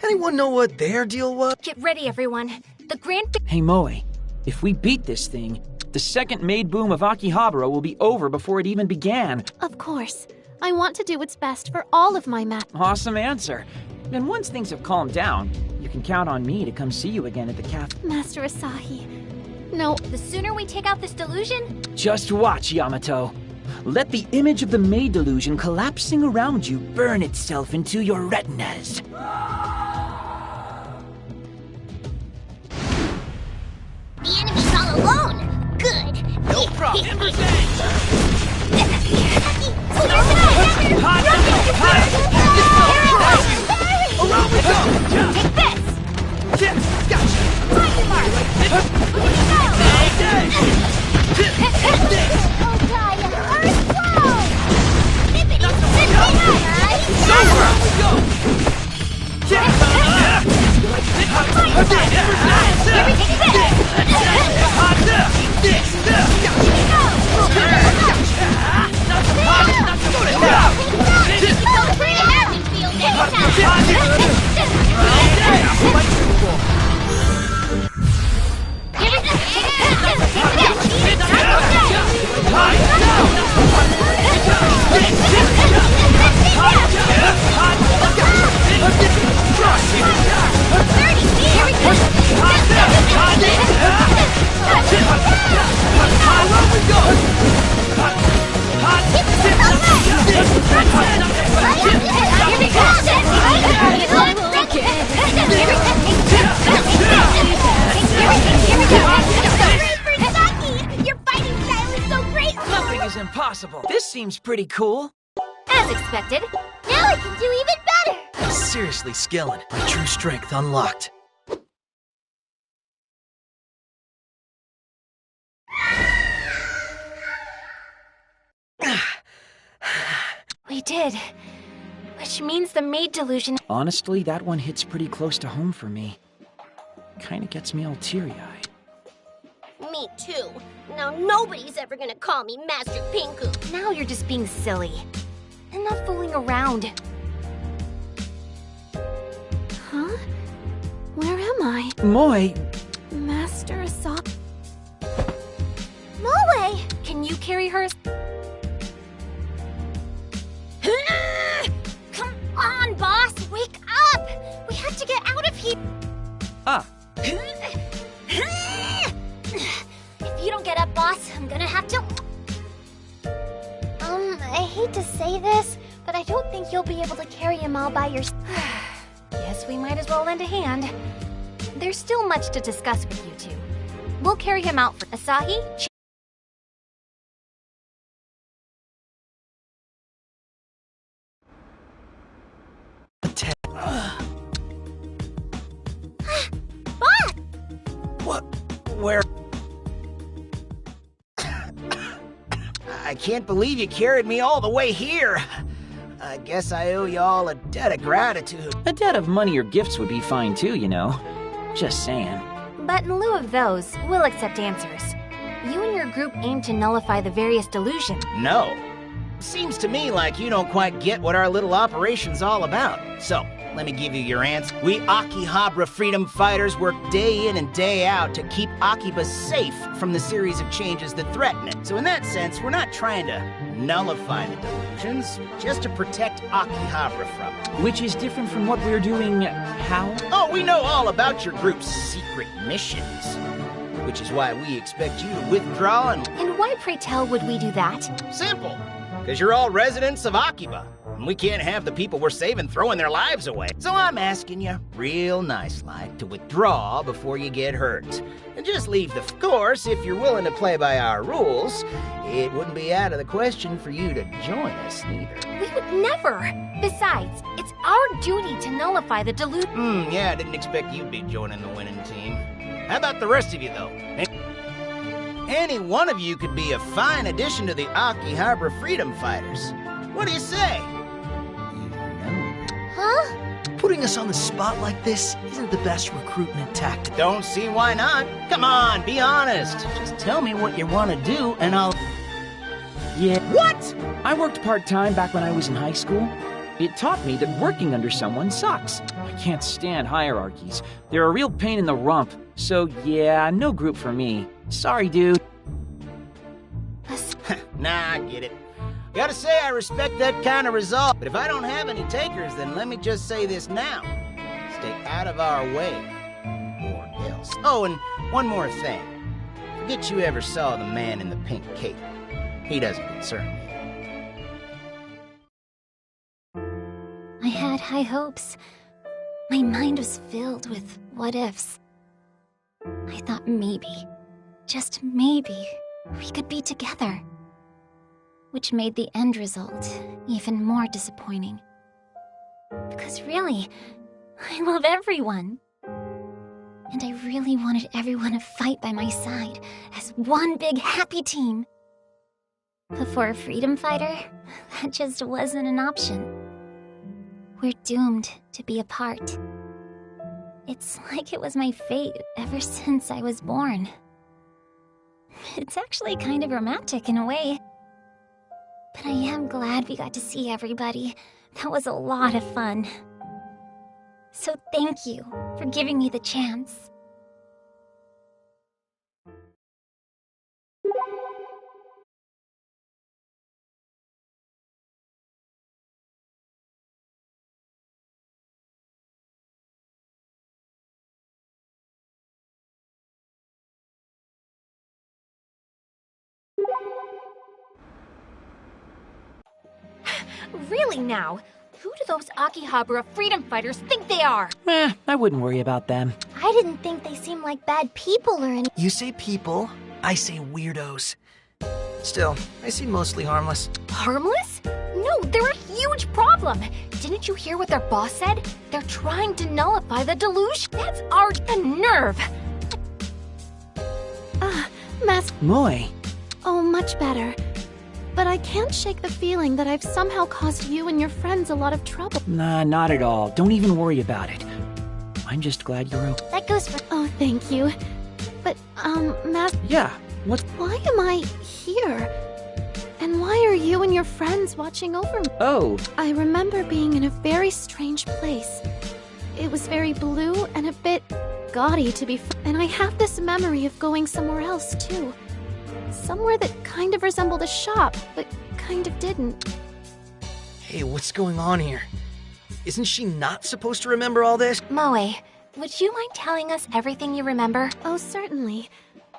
Anyone know what their deal was? Get ready, everyone. The grand... Hey, Moe, if we beat this thing, the second maid boom of Akihabara will be over before it even began. Of course. I want to do what's best for all of my Awesome answer. And once things have calmed down, you can count on me to come see you again at the cafe. Master Asahi. No. The sooner we take out this delusion... Just watch, Yamato. Let the image of the maid delusion collapsing around you burn itself into your retinas. The enemy's all alone. Good. No problem. Around we go! Take this! Gotcha! Find mark! Oh, Gaia, Earth flow! Nippity, Nothing is impossible. This seems pretty cool. As expected. Now I can do even better! I'm seriously skilling. My true strength unlocked. We did. Which means the maid delusion... Honestly, that one hits pretty close to home for me. Kinda gets me all teary-eyed. Me too. Now nobody's ever gonna call me Master Pinku. Now you're just being silly. Enough fooling around. Huh? Where am I? Moe, Master Asahi. Moe! Can you carry her? Come on, boss! Wake up! We have to get out of here! Ah. If you don't get up, boss, I'm gonna have to... I hate to say this, but I don't think you'll be able to carry him all by yourself. Guess we might as well lend a hand. There's still much to discuss with you two. We'll carry him out for Asahi. What? Where? I can't believe you carried me all the way here. I guess I owe you all a debt of gratitude. A debt of money or gifts would be fine too, you know. Just saying. But in lieu of those, we'll accept answers. You and your group aim to nullify the various delusions. No. Seems to me like you don't quite get what our little operation's all about. So, let me give you your answer. We Akihabara freedom fighters work day in and day out to keep Akiba safe from the series of changes that threaten it. So in that sense, we're not trying to nullify the delusions, just to protect Akihabara from it. Which is different from what we're doing how? Oh, we know all about your group's secret missions. Which is why we expect you to withdraw and... And why, pray tell, would we do that? Simple. Because you're all residents of Akiba. And we can't have the people we're saving throwing their lives away. So I'm asking you, real nice-like, to withdraw before you get hurt. And just leave the... Of course, if you're willing to play by our rules, it wouldn't be out of the question for you to join us, neither. We would never! Besides, it's our duty to nullify the delusion. Yeah, I didn't expect you'd be joining the winning team. How about the rest of you, though? Any one of you could be a fine addition to the Akihabara Freedom Fighters. What do you say? Huh? Putting us on the spot like this isn't the best recruitment tactic. Don't see why not. Come on, be honest. Just tell me what you want to do, and I'll... Yeah. What? I worked part-time back when I was in high school. It taught me that working under someone sucks. I can't stand hierarchies. They're a real pain in the rump. So yeah, no group for me. Sorry, dude. Nah, I get it. Gotta say I respect that kind of resolve, but if I don't have any takers, then let me just say this now. Stay out of our way, or else. Oh, and one more thing. Forget you ever saw the man in the pink cape. He doesn't concern me. I had high hopes. My mind was filled with what-ifs. I thought maybe, just maybe, we could be together. Which made the end result even more disappointing. Because really, I love everyone. And I really wanted everyone to fight by my side as one big happy team. But for a freedom fighter, that just wasn't an option. We're doomed to be apart. It's like it was my fate ever since I was born. It's actually kind of romantic in a way. But I am glad we got to see everybody. That was a lot of fun. So thank you for giving me the chance. Really now? Who do those Akihabara freedom fighters think they are? I wouldn't worry about them. I didn't think they seemed like bad people or anything. You say people, I say weirdos. Still, I seem mostly harmless. Harmless? No, they're a huge problem. Didn't you hear what their boss said? They're trying to nullify the delusion. That's our nerve. Moe. Oh, much better. But I can't shake the feeling that I've somehow caused you and your friends a lot of trouble. Nah, not at all. Don't even worry about it. I'm just glad you're okay. That goes for... Oh, thank you. But, Yeah, what? why am I here? And why are you and your friends watching over me? Oh, I remember being in a very strange place. It was very blue and a bit gaudy to be and I have this memory of going somewhere else too. Somewhere that kind of resembled a shop, but kind of didn't. Hey, what's going on here? Isn't she not supposed to remember all this? Moe, would you mind telling us everything you remember? Oh, certainly.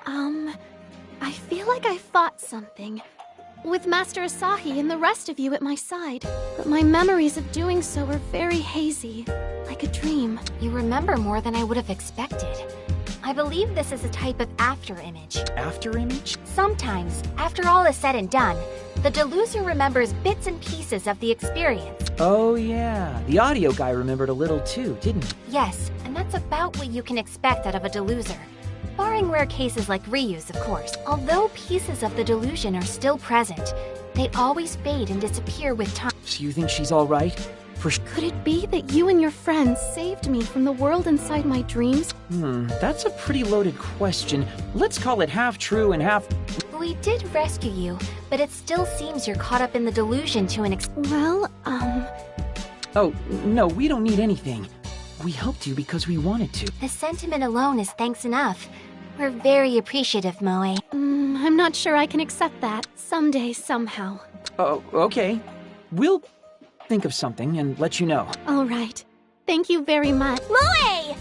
I feel like I fought something. With Master Asahi and the rest of you at my side. But my memories of doing so are very hazy, like a dream. You remember more than I would have expected. I believe this is a type of after-image. after-image? Sometimes, after all is said and done, the deluser remembers bits and pieces of the experience. Oh yeah, the audio guy remembered a little too, didn't he? Yes, and that's about what you can expect out of a deluser. Barring rare cases like Ryu's, of course. Although pieces of the delusion are still present, they always fade and disappear with time. So you think she's alright? Could it be that you and your friends saved me from the world inside my dreams? That's a pretty loaded question. Let's call it half true and half... We did rescue you, but it still seems you're caught up in the delusion to an Well, Oh, no, we don't need anything. We helped you because we wanted to. The sentiment alone is thanks enough. We're very appreciative, Moe. I'm not sure I can accept that. Someday, somehow. Oh, okay. We'll think of something and let you know. All right. Thank you very much. Moe!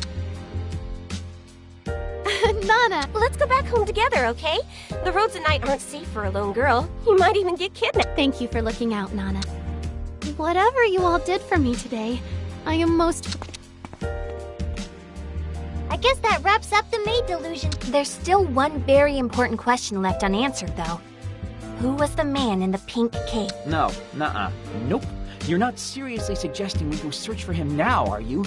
Nana! Let's go back home together, okay? The roads at night aren't safe for a lone girl. You might even get kidnapped. Thank you for looking out, Nana. Whatever you all did for me today, I am most... I guess that wraps up the maid delusion. There's still one very important question left unanswered, though. Who was the man in the pink cape? No, nuh-uh. Nope. You're not seriously suggesting we go search for him now, are you?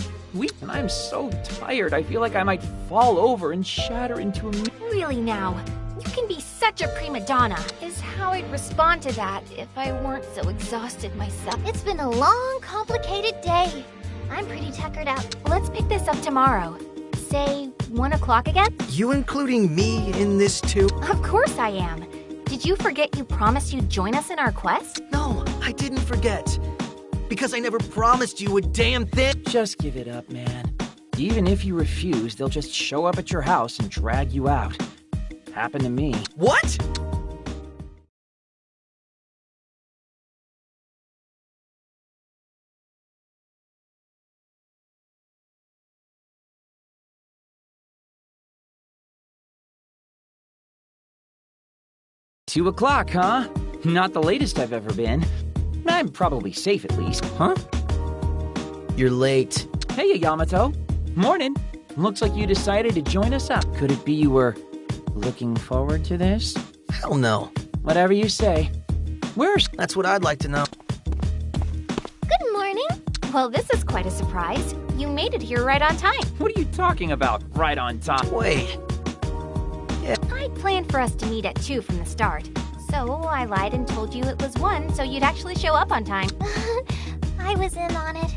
And I'm so tired, I feel like I might fall over and shatter into a... Really now, you can be such a prima donna, is how I'd respond to that if I weren't so exhausted myself. It's been a long, complicated day. I'm pretty tuckered out. Let's pick this up tomorrow. Say, 1 o'clock again? You including me in this too? Of course I am. Did you forget you promised you'd join us in our quest? No, I didn't forget. Because I never promised you a damn thing. Just give it up, man. Even if you refuse, they'll just show up at your house and drag you out. Happened to me. What? Two o'clock, huh? Not the latest I've ever been. I'm probably safe at least, huh? You're late. Hey, Yamato. Morning. Looks like you decided to join us up. Could it be you were looking forward to this? Hell no. Whatever you say. Where's... That's what I'd like to know. Good morning. Well, this is quite a surprise. You made it here right on time. What are you talking about, right on time? Wait. I'd planned for us to meet at 2 from the start. So I lied and told you it was 1 so you'd actually show up on time. I was in on it.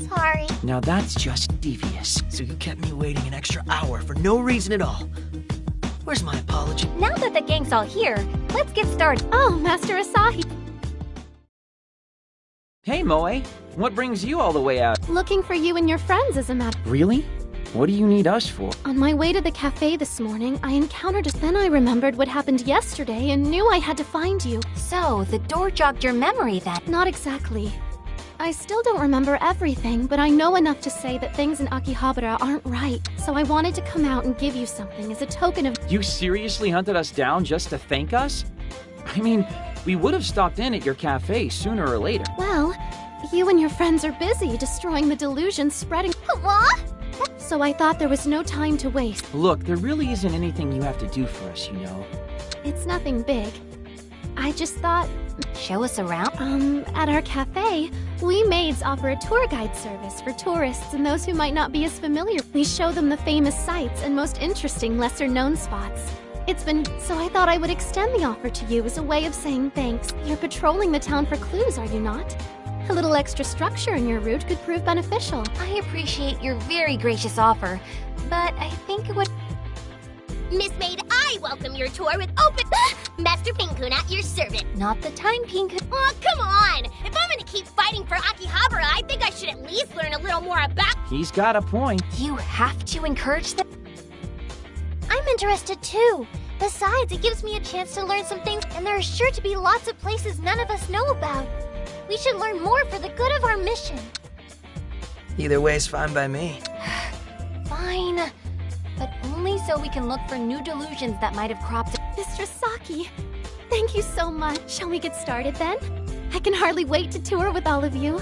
Sorry. Now that's just devious. So you kept me waiting an extra hour for no reason at all. Where's my apology? Now that the gang's all here, let's get started. Oh, Master Asahi. Hey, Moe. What brings you all the way out? Looking for you and your friends, as a matter. Really? What do you need us for? On my way to the cafe this morning, I encountered us. Then I remembered what happened yesterday and knew I had to find you. So, the door jogged your memory then? Not exactly. I still don't remember everything, but I know enough to say that things in Akihabara aren't right. So I wanted to come out and give you something as a token of... You seriously hunted us down just to thank us? I mean, we would have stopped in at your cafe sooner or later. Well, you and your friends are busy destroying the delusion spreading... What? So I thought there was no time to waste. Look, there really isn't anything you have to do for us, you know. It's nothing big. I just thought... Show us around? At our cafe, we maids offer a tour guide service for tourists and those who might not be as familiar. We show them the famous sites and most interesting lesser-known spots. It's been... So I thought I would extend the offer to you as a way of saying thanks. You're patrolling the town for clues, are you not? A little extra structure in your route could prove beneficial. I appreciate your very gracious offer, but I think it would... Miss Maid, I welcome your tour with open... Master Pinkun at your service. Not the time, Pinkun. Oh, come on! If I'm gonna keep fighting for Akihabara, I think I should at least learn a little more about... He's got a point. You have to encourage them. I'm interested too. Besides, it gives me a chance to learn some things, and there are sure to be lots of places none of us know about. We should learn more for the good of our mission. Either way's fine by me. Fine. But only so we can look for new delusions that might have cropped up. Mistress Saki, thank you so much. Shall we get started then? I can hardly wait to tour with all of you.